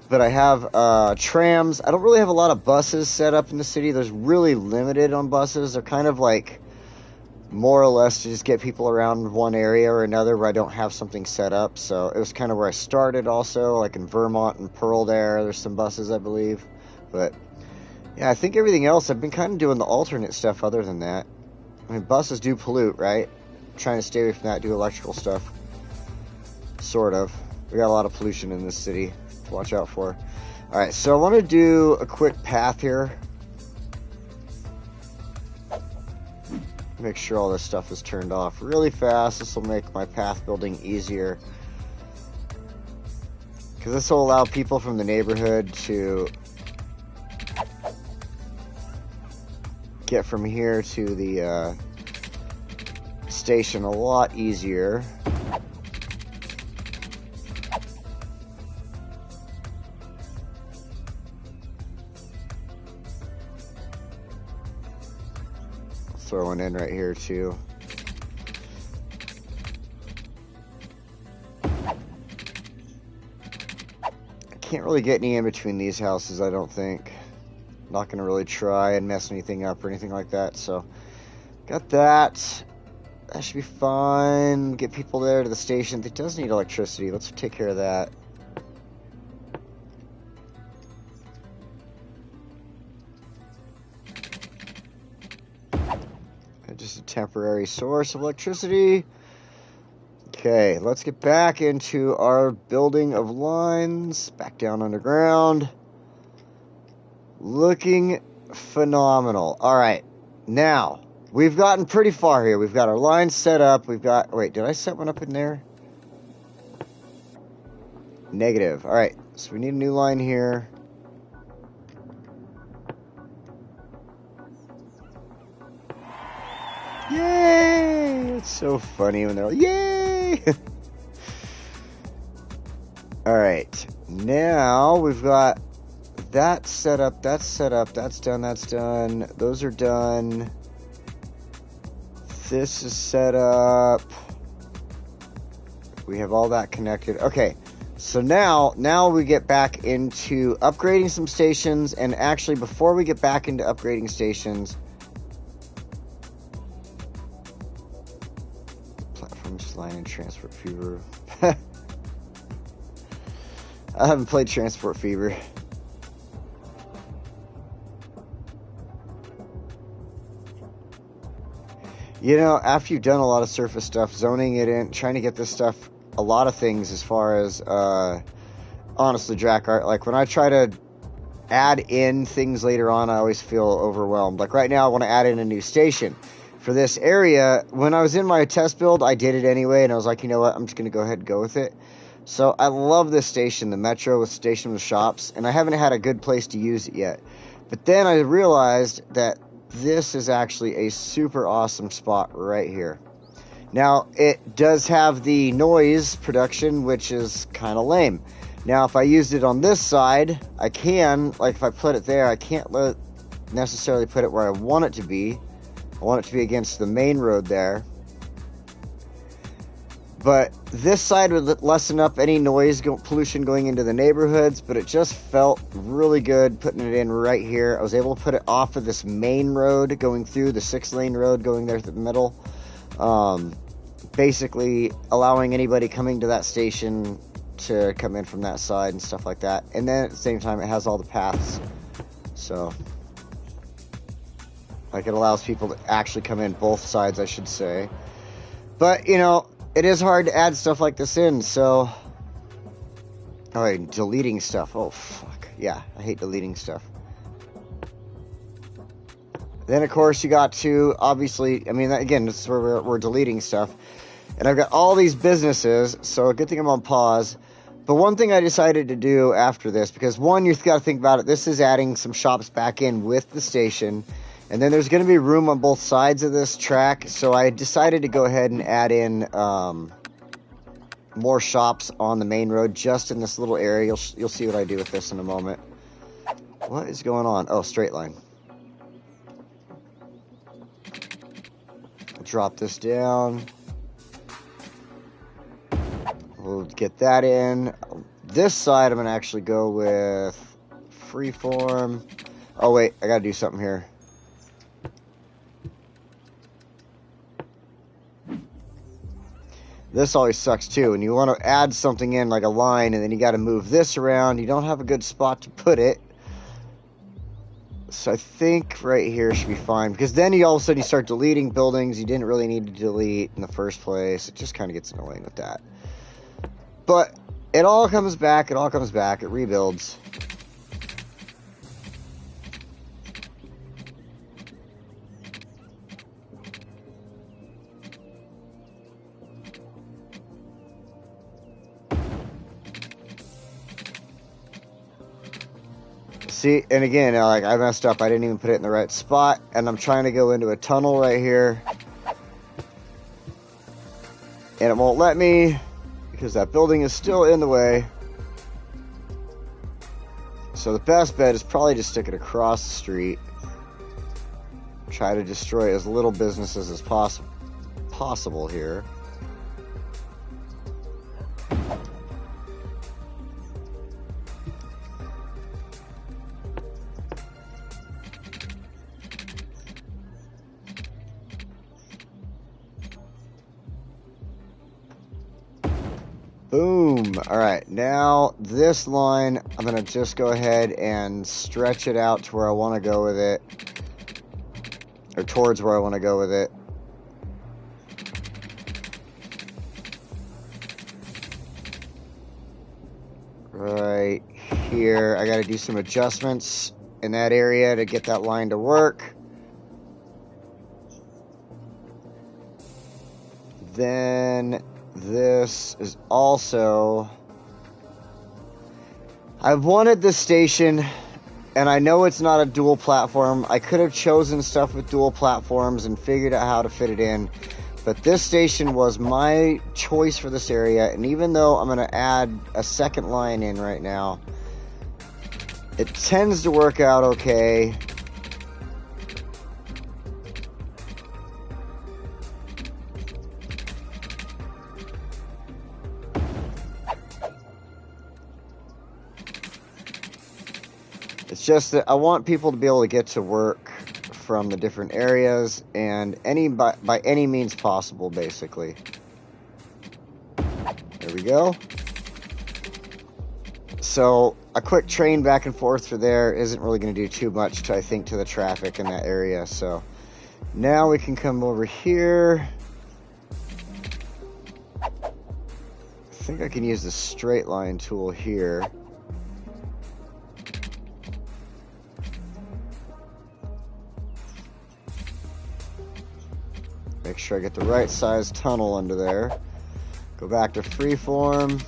But I have trams. I don't really have a lot of buses set up in the city. There's really limited on buses. They're kind of like more or less to just get people around one area or another where I don't have something set up. So it was kind of where I started also, like in Vermont and Pearl there. There's some buses, I believe. But yeah, I think everything else, I've been kind of doing the alternate stuff other than that. I mean, buses do pollute, right? I'm trying to stay away from that, do electrical stuff. Sort of. We got a lot of pollution in this city to watch out for. Alright, so I want to do a quick path here Make sure all this stuff is turned off really fast. This will make my path building easier. Because this will allow people from the neighborhood to get from here to the station a lot easier. Throw one in right here too. I can't really get any in between these houses, I don't think. Not gonna really try and mess anything up or anything like that, so got that. That should be fine. Get people there to the station. It does need electricity. Let's take care of that. Just a temporary source of electricity. Okay, let's get back into our building of lines. Back down underground. Looking phenomenal. All right, now we've gotten pretty far here. We've got our lines set up. We've got... Wait, did I set one up in there? Negative. All right, so we need a new line here. Yay! It's so funny when they're like, yay! Alright, now we've got that set up, that's set up, that's done, those are done. This is set up. We have all that connected. Okay, so now we get back into upgrading some stations, and actually before we get back into upgrading stations, line and Transport Fever. I haven't played Transport Fever. You know, after you've done a lot of surface stuff, zoning it in, trying to get this stuff, a lot of things as far as, honestly, Drakkart, like when I try to add in things later on, I always feel overwhelmed. Like right now, I want to add in a new station. For this area, when I was in my test build, I did it anyway, and I was like, you know what, I'm just going to go ahead and go with it. So I love this station, the Metro with station with shops, and I haven't had a good place to use it yet. But then I realized that this is actually a super awesome spot right here. Now, it does have the noise production, which is kind of lame. Now, if I used it on this side, I can, like if I put it there, I can't necessarily put it where I want it to be. I want it to be against the main road there. But this side would lessen up any noise pollution going into the neighborhoods, but it just felt really good putting it in right here. I was able to put it off of this main road going through, the 6-lane road going there through the middle. Basically allowing anybody coming to that station to come in from that side and stuff like that. And then at the same time, it has all the paths. So... like it allows people to actually come in both sides, I should say. But, you know, it is hard to add stuff like this in, so... Oh, wait, deleting stuff. Oh, fuck. Yeah, I hate deleting stuff. Then, of course, you got to, obviously... I mean, again, this is where we're deleting stuff. And I've got all these businesses, so a good thing I'm on pause. But one thing I decided to do after this, because one, you've got to think about it, this is adding some shops back in with the station... And then there's going to be room on both sides of this track, so I decided to go ahead and add in more shops on the main road, just in this little area. You'll see what I do with this in a moment. What is going on? Oh, straight line. I'll drop this down. We'll get that in. This side, I'm going to actually go with freeform. Oh, wait, I got to do something here. This always sucks too, and you want to add something in like a line, and then you got to move this around. You don't have a good spot to put it. So I think right here should be fine, because then you all of a sudden you start deleting buildings you didn't really need to delete in the first place. It just kind of gets annoying with that. But it all comes back, it rebuilds. See, and again, like, I messed up. I didn't even put it in the right spot, and I'm trying to go into a tunnel right here, and it won't let me because that building is still in the way. So the best bet is probably just stick it across the street. Try to destroy as little businesses as possible here. Boom. All right, now this line, I'm going to just go ahead and stretch it out to where I want to go with it. Or towards where I want to go with it. Right here. I got to do some adjustments in that area to get that line to work. Then this is also... I've wanted this station, and I know it's not a dual platform. I could have chosen stuff with dual platforms and figured out how to fit it in. But this station was my choice for this area, and even though I'm going to add a second line in right now, it tends to work out okay. It's just that I want people to be able to get to work from the different areas, and by any means possible, basically. There we go. So a quick train back and forth through there isn't really going to do too much to, I think, to the traffic in that area. So now we can come over here. I think I can use the straight line tool here. Make sure I get the right size tunnel under there. Go back to freeform.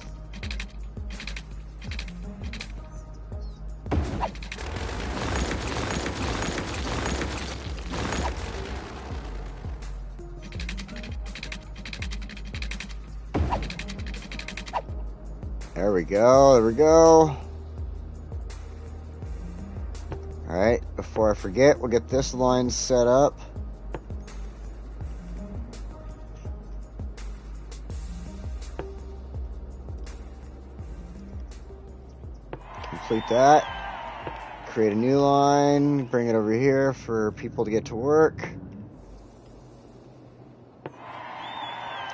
There we go, there we go. Alright, before I forget, we'll get this line set up. Complete that. Create a new line, bring it over here for people to get to work.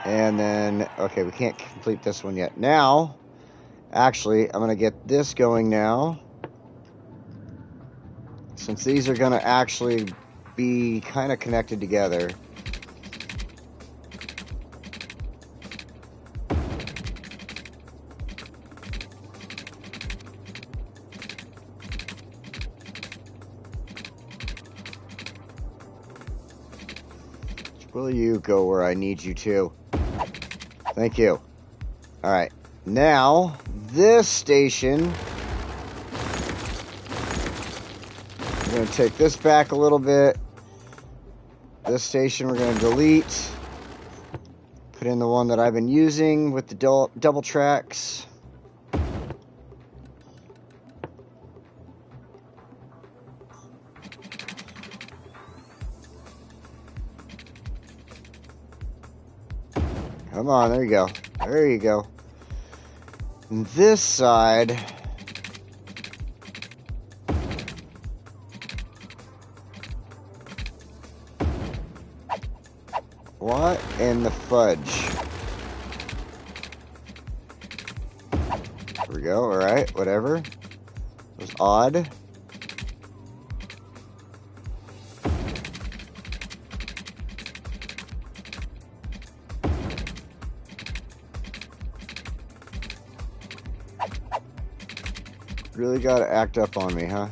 And then, okay, we can't complete this one yet. Now, actually, I'm going to get this going now. Since these are going to actually be kind of connected together. Will you go where I need you to? Thank you. Alright, now, this station, we're going to take this back a little bit. This station we're going to delete. Put in the one that I've been using with the double tracks. Come on, there you go. There you go. And this side, what in the fudge? There we go, alright, whatever. It was odd. Really gotta act up on me, huh?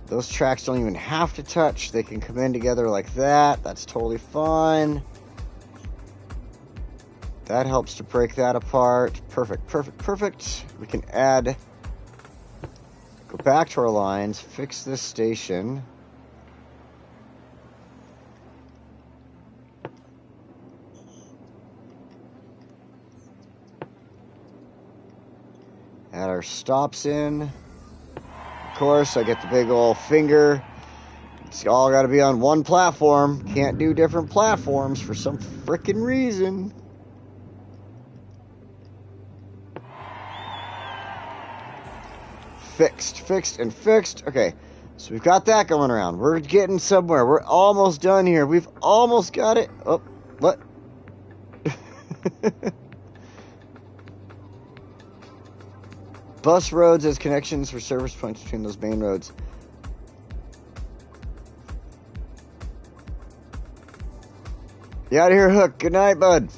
Those tracks don't even have to touch. They can come in together like that. That's totally fine. That helps to break that apart. Perfect, perfect, perfect. We can add, go back to our lines, fix this station. Add our stops in. Of course, I get the big old finger. It's all got to be on one platform. Can't do different platforms for some frickin' reason. Fixed, fixed, and fixed. Okay, so we've got that going around. We're getting somewhere. We're almost done here. We've almost got it. Oh, what? Bus roads as connections for service points between those main roads. You out of here, Hook. Good night, bud.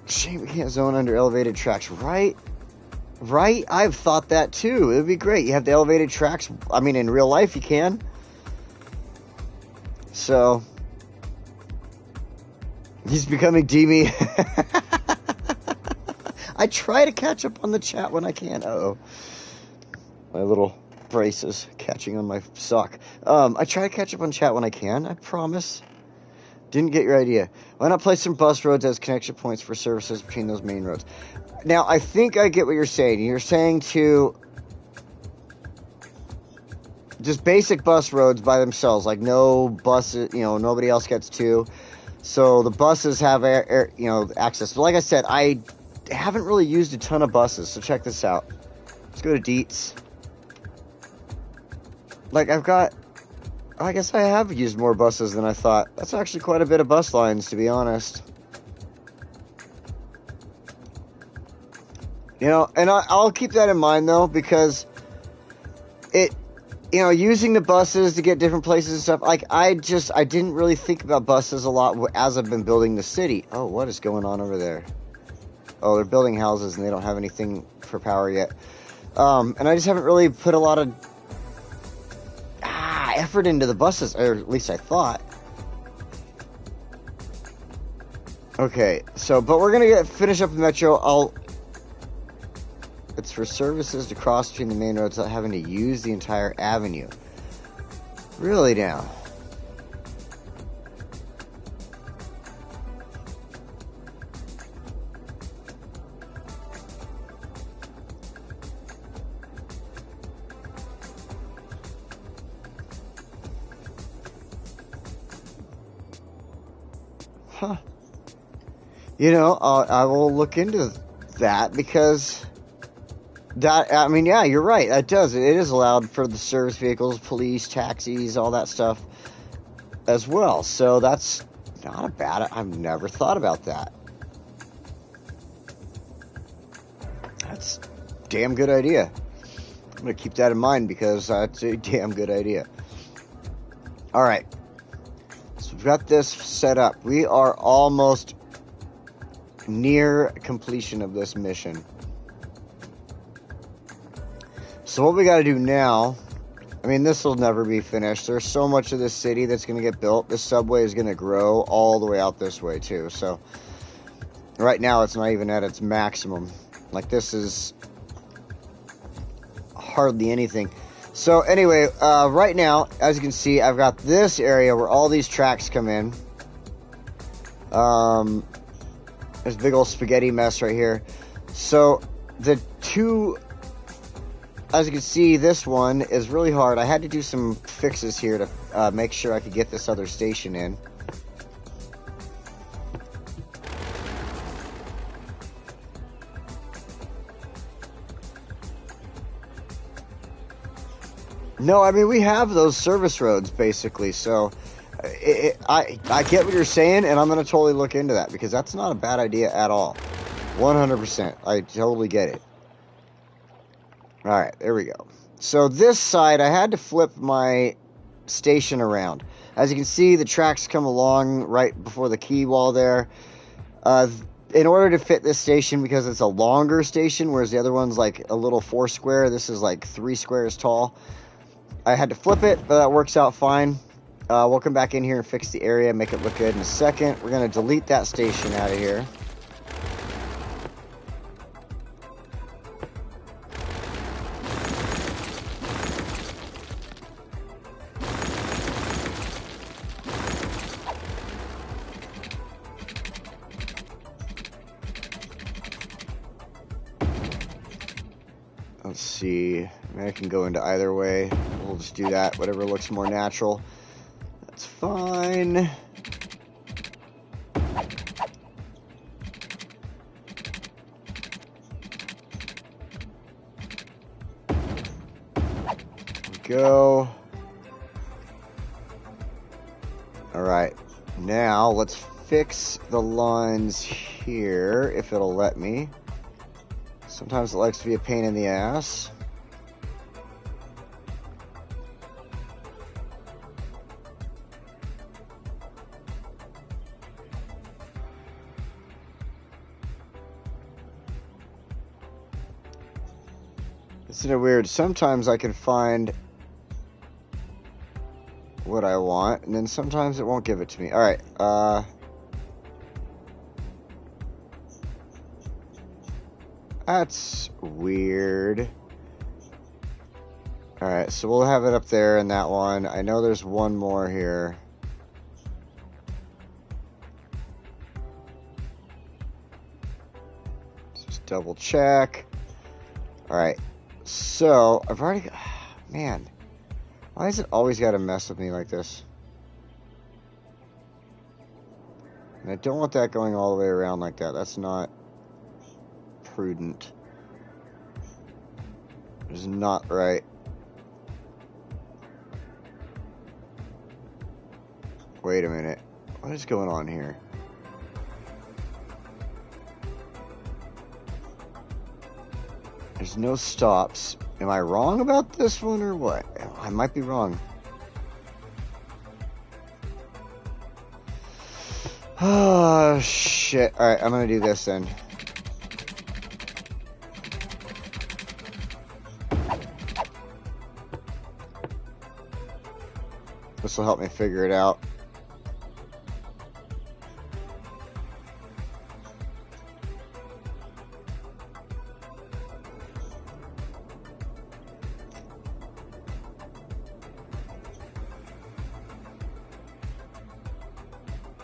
Shame we can't zone under elevated tracks, right? Right? I've thought that too. It would be great. You have the elevated tracks. I mean, in real life, you can. So, he's becoming Demi. I try to catch up on the chat when I can. Uh-oh. My little braces catching on my sock. I try to catch up on chat when I can. I promise. Didn't get your idea. Why not place some bus roads as connection points for services between those main roads? Now, I think I get what you're saying. You're saying to just basic bus roads by themselves, like no buses, nobody else gets to. So the buses have access. But like I said, I haven't really used a ton of buses. So check this out. Let's go to Deets. Like I guess I have used more buses than I thought. That's actually quite a bit of bus lines, to be honest. And I'll keep that in mind, though, because using the buses to get different places and stuff, like, I didn't really think about buses a lot as I've been building the city. Oh, what is going on over there? Oh, they're building houses and they don't have anything for power yet. And I just haven't really put a lot of effort into the buses, or at least I thought. Okay, but we're gonna finish up the metro. It's for services to cross between the main roads without having to use the entire avenue. Really now? Huh. I will look into that, because yeah, you're right. That does. It is allowed for the service vehicles, police, taxis, all that stuff as well. So that's not a bad. I've never thought about that. That's a damn good idea. I'm going to keep that in mind, because that's a damn good idea. All right. So we've got this set up. We are almost near completion of this mission. So what we got to do now, I mean, this will never be finished. There's so much of this city that's going to get built. This subway is going to grow all the way out this way, too. So right now, it's not even at its maximum. Like, this is hardly anything. So anyway, right now, as you can see, I've got this area where all these tracks come in. There's a big old spaghetti mess right here. So the two... As you can see, this one is really hard. I had to do some fixes here to make sure I could get this other station in. No, I mean, we have those service roads, basically. So I get what you're saying, and I'm going to totally look into that, because that's not a bad idea at all. 100%. I totally get it. All right, there we go. So this side, I had to flip my station around. As you can see, the tracks come along right before the key wall there. In order to fit this station, because it's a longer station, whereas the other one's like a little 4 square, this is like 3 squares tall, I had to flip it, but that works out fine. We'll come back in here and fix the area, make it look good in a second. We're going to delete that station out of here. Let's see. I mean, I can go into either way. We'll just do that. Whatever looks more natural. That's fine. Go. All right. Now let's fix the lines here if it'll let me. Sometimes it likes to be a pain in the ass. Isn't it weird? Sometimes I can find what I want, and then sometimes it won't give it to me. All right. That's weird. All right, so we'll have it up there in that one. I know there's one more here. Just double check. All right, so I've already got, man, why has it always got to mess with me like this? And I don't want that going all the way around like that. That's not prudent. It's not right. Wait a minute. What is going on here? There's no stops. Am I wrong about this one or what? I might be wrong. Oh, shit. Alright, I'm gonna do this then. This will help me figure it out.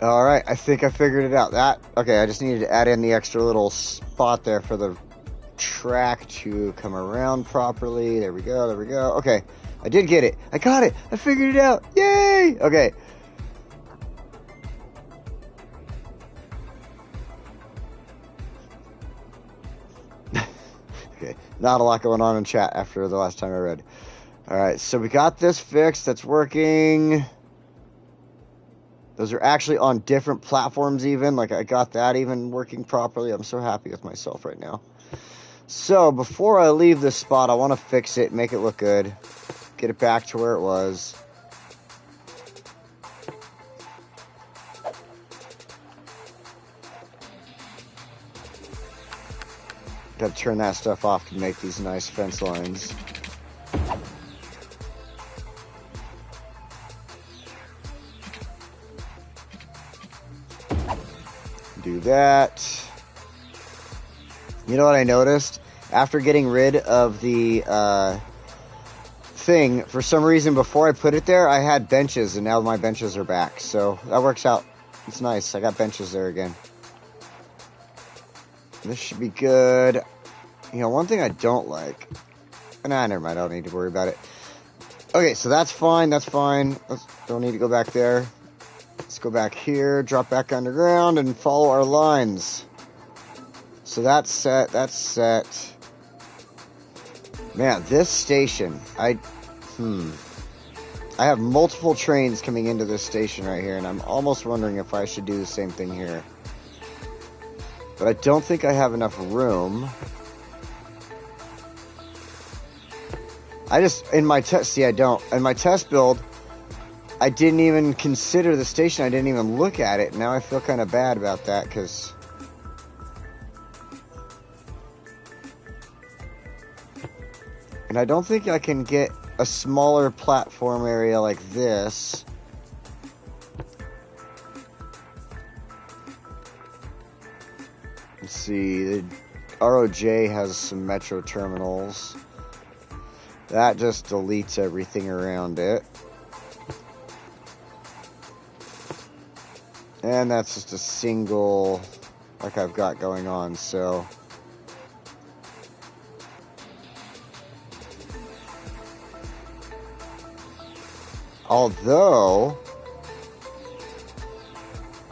All right, I think I figured it out. Okay, I just needed to add in the extra little spot there for the track to come around properly. There we go, there we go. Okay, I did get it. I got it. I figured it out. Yay! Okay. Okay, not a lot going on in chat after the last time I read. All right, so we got this fixed. That's working. Those are actually on different platforms even. Like, I got that even working properly. I'm so happy with myself right now. So, before I leave this spot, I want to fix it, make it look good. Get it back to where it was. Got to turn that stuff off to make these nice fence lines. Do that. You know what I noticed? After getting rid of the thing, for some reason before I put it there, I had benches, and now my benches are back. So that works out. It's nice. I got benches there again. This should be good. You know, one thing I don't like... Nah, never mind. I don't need to worry about it. Okay, so that's fine. That's fine. Don't need to go back there. Let's go back here, drop back underground, and follow our lines. So that's set, that's set. Man, this station, I have multiple trains coming into this station right here, and I'm almost wondering if I should do the same thing here. But I don't think I have enough room. In my test, see, I don't. In my test build, I didn't even consider the station. I didn't even look at it. Now I feel kind of bad about that because... And I don't think I can get a smaller platform area like this Let's see, the ROJ has some metro terminals. That just deletes everything around it. And that's just a single, like I've got going on, so. Although,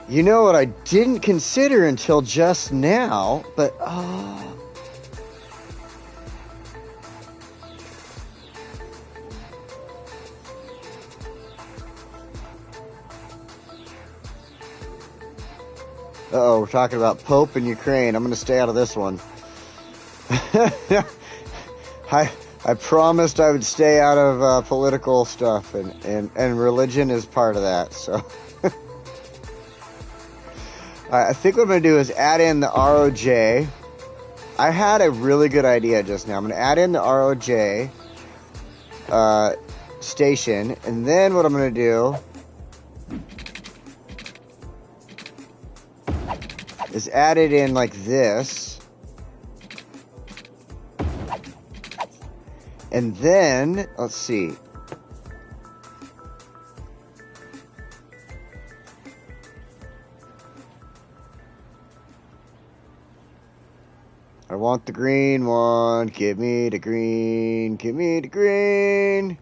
you know what I didn't consider until just now, but, uh-oh, we're talking about Pope and Ukraine. I'm going to stay out of this one. I promised I would stay out of political stuff, and religion is part of that, so. I think what I'm going to do is add in the ROJ. I had a really good idea just now. I'm going to add in the ROJ station, and then what I'm going to do is add it in like this. And then, let's see. I want the green one. Give me the green. Give me the green.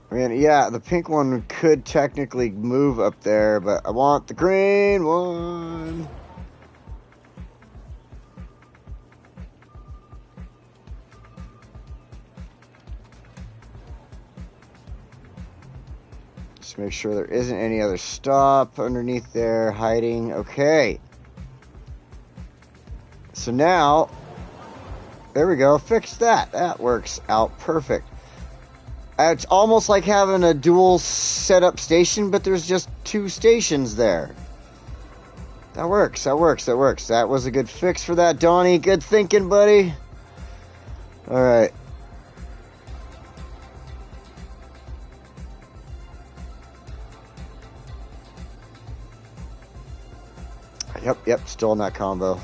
I mean, yeah, the pink one could technically move up there, but I want the green one. Just make sure there isn't any other stop underneath there hiding. Okay. So now, there we go. Fix that. That works out perfect. It's almost like having a dual setup station, but there's just two stations there. That works. That works. That works. That was a good fix for that, Donnie. Good thinking, buddy. All right. Yep, still in that combo.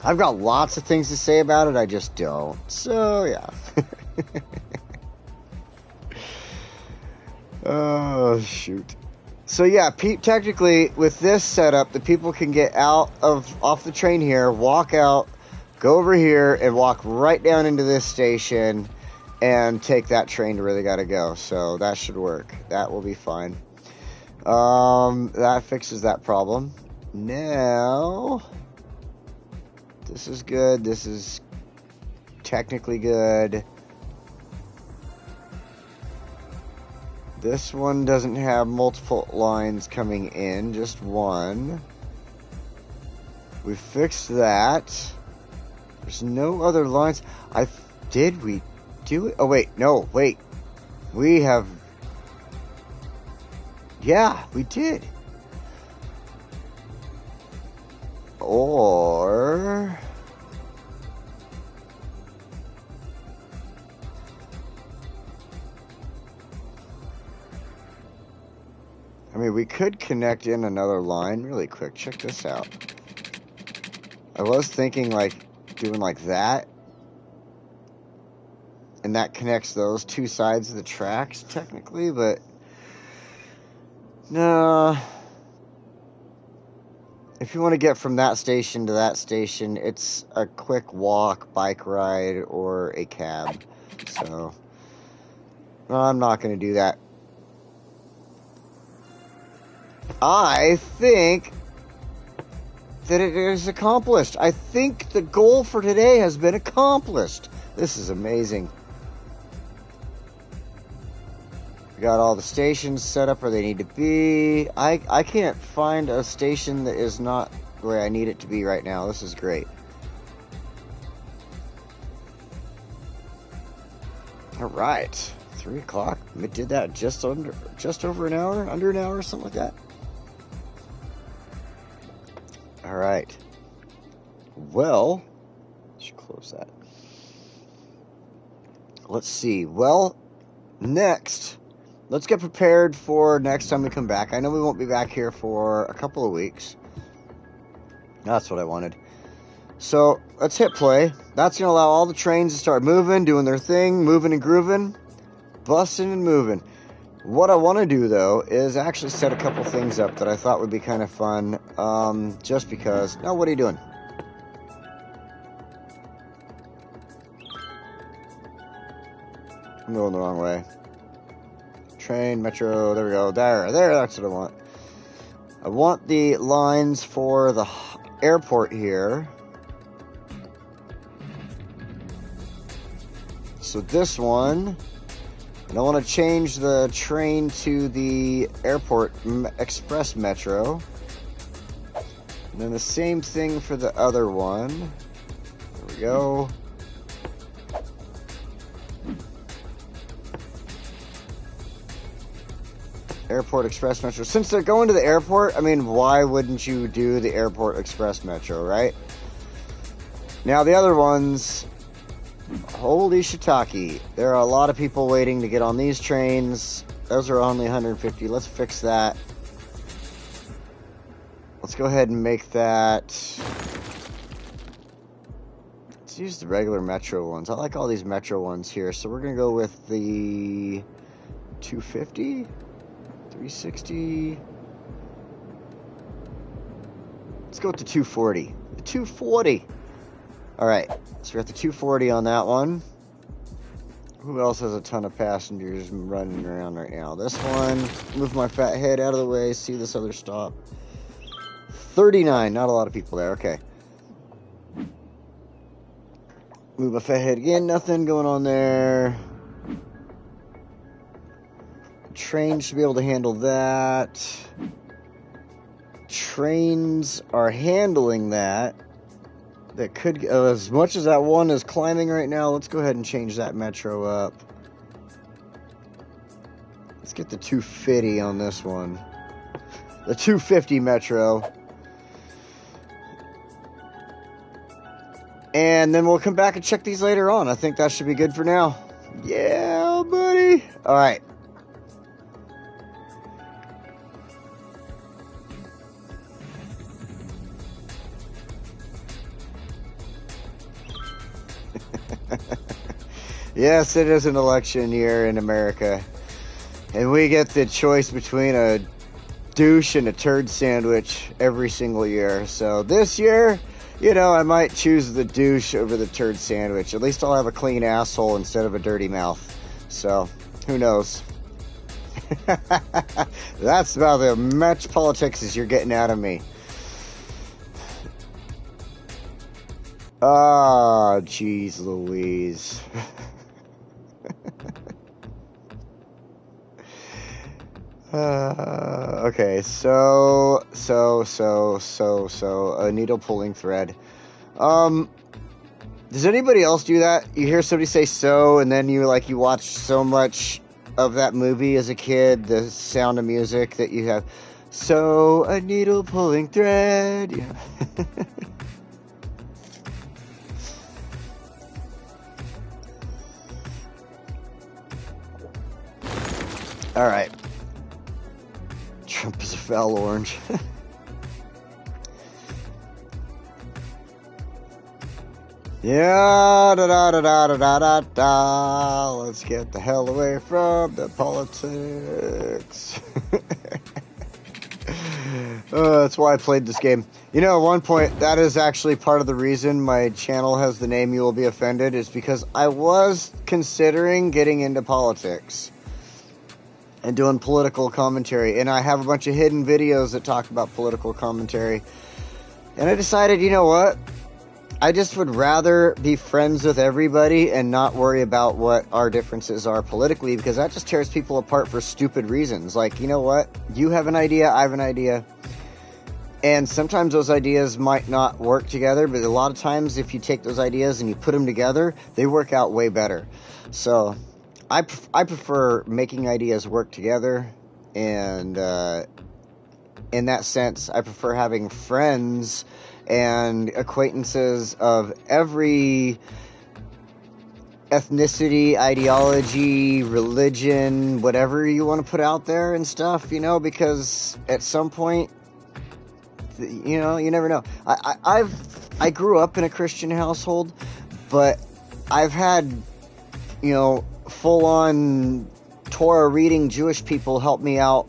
I've got lots of things to say about it, I just don't. So, yeah. Oh, shoot. So, yeah, technically, with this setup, the people can get off the train here, walk out, go over here, and walk right down into this station and take that train to where they gotta go. So, that should work. That will be fine. That fixes that problem. Now, this is good. This is technically good. This one doesn't have multiple lines coming in, just one. We fixed that. There's no other lines. Did we do it? Oh, wait. No, wait. We have... Yeah, we did. Or... I mean, we could connect in another line really quick. Check this out. I was thinking, like, doing like that. And that connects those two sides of the tracks, technically, but... No. If you want to get from that station to that station, it's a quick walk, bike ride, or a cab. So, no, I'm not going to do that. I think that it is accomplished. I think the goal for today has been accomplished. This is amazing. We got all the stations set up where they need to be. I can't find a station that is not where I need it to be right now. This is great. All right, 3 o'clock. We did that just over an hour, under an hour, something like that. All right. Well, I should close that. Let's see. Well, next, let's get prepared for next time we come back. I know we won't be back here for a couple of weeks. That's what I wanted. So let's hit play. That's going to allow all the trains to start moving, doing their thing, moving and grooving, busting and moving. What I want to do, though, is actually set a couple things up that I thought would be kind of fun, just because... No, what are you doing? I'm going the wrong way. Train, metro, there we go. There, that's what I want. I want the lines for the airport here. So this one, and I want to change the train to the airport express metro. And then the same thing for the other one. There we go. Airport express metro. Since they're going to the airport, I mean, why wouldn't you do the airport express metro, right? Now the other ones... Holy shiitake. There are a lot of people waiting to get on these trains. Those are only 150. Let's fix that. Let's go ahead and make that... Let's use the regular metro ones. I like all these metro ones here. So we're going to go with the 250, 360. Let's go with the 240. The 240. Alright, so we got the 240 on that one. Who else has a ton of passengers running around right now? This one. Move my fat head out of the way. See this other stop. 39. Not a lot of people there. Okay. Move my fat head again. Nothing going on there. Trains should be able to handle that. Trains are handling that. That could, as much as that one is climbing right now, let's go ahead and change that metro up. Let's get the 250 on this one. The 250 metro. And then we'll come back and check these later on. I think that should be good for now. Yeah, buddy. All right. Yes, it is an election year in America. And we get the choice between a douche and a turd sandwich every single year. So this year, you know, I might choose the douche over the turd sandwich. At least I'll have a clean asshole instead of a dirty mouth. So, who knows? That's about the much politics as you're getting out of me. Ah, jeez Louise. Okay, so a needle pulling thread. Does anybody else do that? You hear somebody say "so" and then you watch so much of that movie as a kid, the Sound of Music, that you have "so a needle pulling thread." Yeah. All right. Trump is a foul orange. Yeah, da da da da da da da. Let's get the hell away from the politics. That's why I played this game. You know, at one point, that is actually part of the reason my channel has the name "You Will Be Offended," is because I was considering getting into politics and doing political commentary, and I have a bunch of hidden videos that talk about political commentary, and I decided, you know what, I just would rather be friends with everybody and not worry about what our differences are politically, because that just tears people apart for stupid reasons. Like, you know what, you have an idea, I have an idea, and sometimes those ideas might not work together, but a lot of times if you take those ideas and you put them together, they work out way better. So I prefer making ideas work together, and in that sense, I prefer having friends and acquaintances of every ethnicity, ideology, religion, whatever you want to put out there and stuff, you know, because at some point, you know, you never know. I grew up in a Christian household, but I've had, you know, full-on Torah reading Jewish people help me out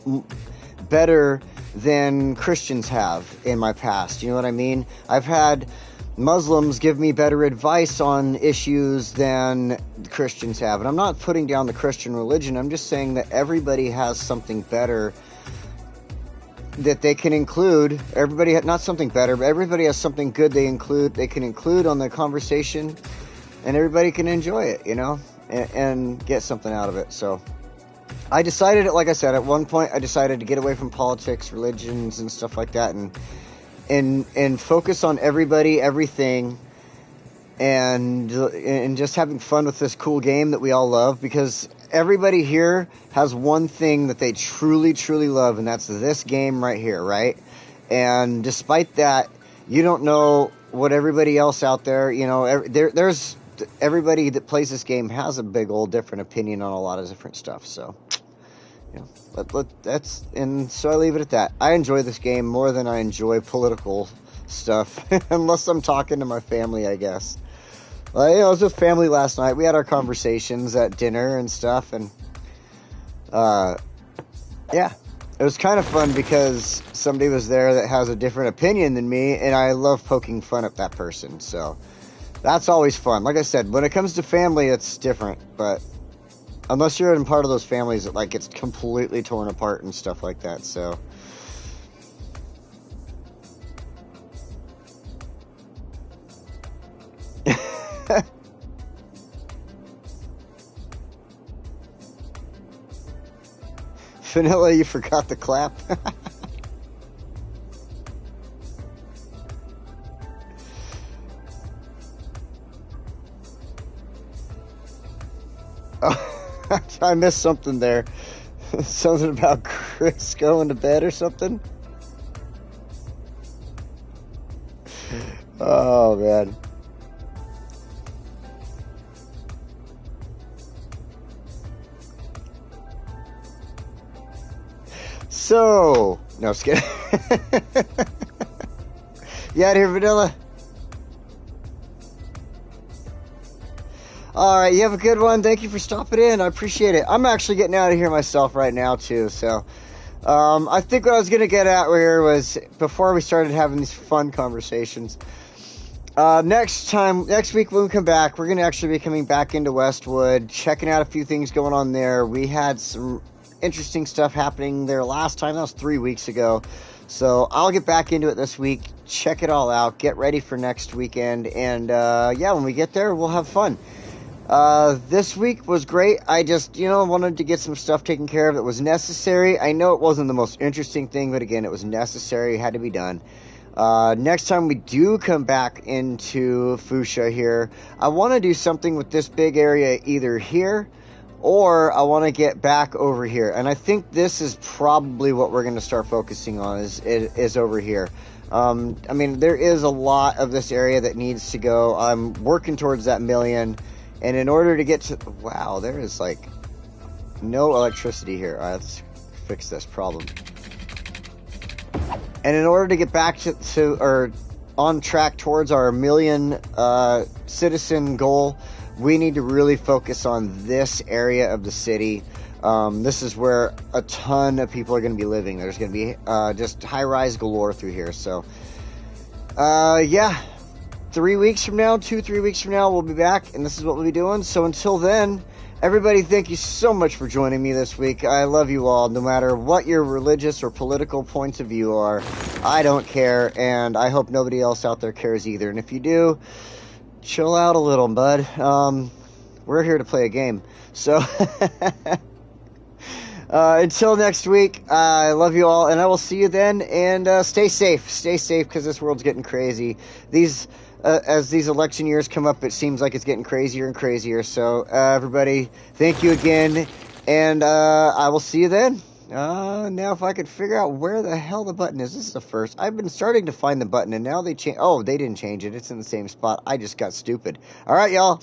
better than Christians have in my past. You know what I mean? I've had Muslims give me better advice on issues than Christians have. And I'm not putting down the Christian religion. I'm just saying that everybody has something better that they can include. Everybody, not something better, but everybody has something good they can include on the conversation, and everybody can enjoy it, you know, and get something out of it. So I decided, like I said, at one point I decided to get away from politics, religions, and stuff like that, and focus on everybody, everything, and just having fun with this cool game that we all love, because everybody here has one thing that they truly, truly love, and that's this game right here, right? And despite that, you don't know what everybody else out there, you know, there's everybody that plays this game has a big old different opinion on a lot of different stuff, so... You know, so I leave it at that. I enjoy this game more than I enjoy political stuff, unless I'm talking to my family, I guess. Well, you know, I was with family last night. We had our conversations at dinner and stuff, and yeah, it was kind of fun because somebody was there that has a different opinion than me, and I love poking fun at that person. So that's always fun. Like I said, when it comes to family, it's different, but unless you're in part of those families that, like, it's completely torn apart and stuff like that, so... Vanilla, you forgot the clap? Oh. I missed something there. Something about Chris going to bed or something. Oh, man. So, no, just kidding. You out here, Vanilla? Alright, you have a good one. Thank you for stopping in. I appreciate it. I'm actually getting out of here myself right now, too. So, I think what I was going to get at here was, before we started having these fun conversations, next week when we come back, we're going to actually be coming back into Westwood, checking out a few things going on there. We had some interesting stuff happening there last time. That was 3 weeks ago. So I'll get back into it this week, check it all out, get ready for next weekend, and yeah, when we get there, we'll have fun. This week was great. I just, you know, wanted to get some stuff taken care of that was necessary. I know it wasn't the most interesting thing, but again, it was necessary, had to be done. Next time we do come back into Foosha here, I want to do something with this big area either here, or I want to get back over here. And I think this is probably what we're going to start focusing on is over here. I mean, there is a lot of this area that needs to go. I'm working towards that 1 million. And in order to get to... Wow, there is, like, no electricity here. All right, let's fix this problem. And in order to get back to or on track towards our 1 million citizen goal, we need to really focus on this area of the city. This is where a ton of people are going to be living. There's going to be just high-rise galore through here. So, yeah. 3 weeks from now, 2-3 weeks from now, we'll be back, and this is what we'll be doing. So until then, everybody, thank you so much for joining me this week. I love you all, no matter what your religious or political points of view are. I don't care, and I hope nobody else out there cares either. And if you do, chill out a little, bud. We're here to play a game. So, until next week, I love you all, and I will see you then, and stay safe. Stay safe, because this world's getting crazy. As these election years come up, it seems like it's getting crazier and crazier. So, everybody, thank you again, and I will see you then. Now if I could figure out where the hell the button is. This is the first. I've been starting to find the button, and now they change. Oh, they didn't change it. It's in the same spot. I just got stupid. All right, y'all.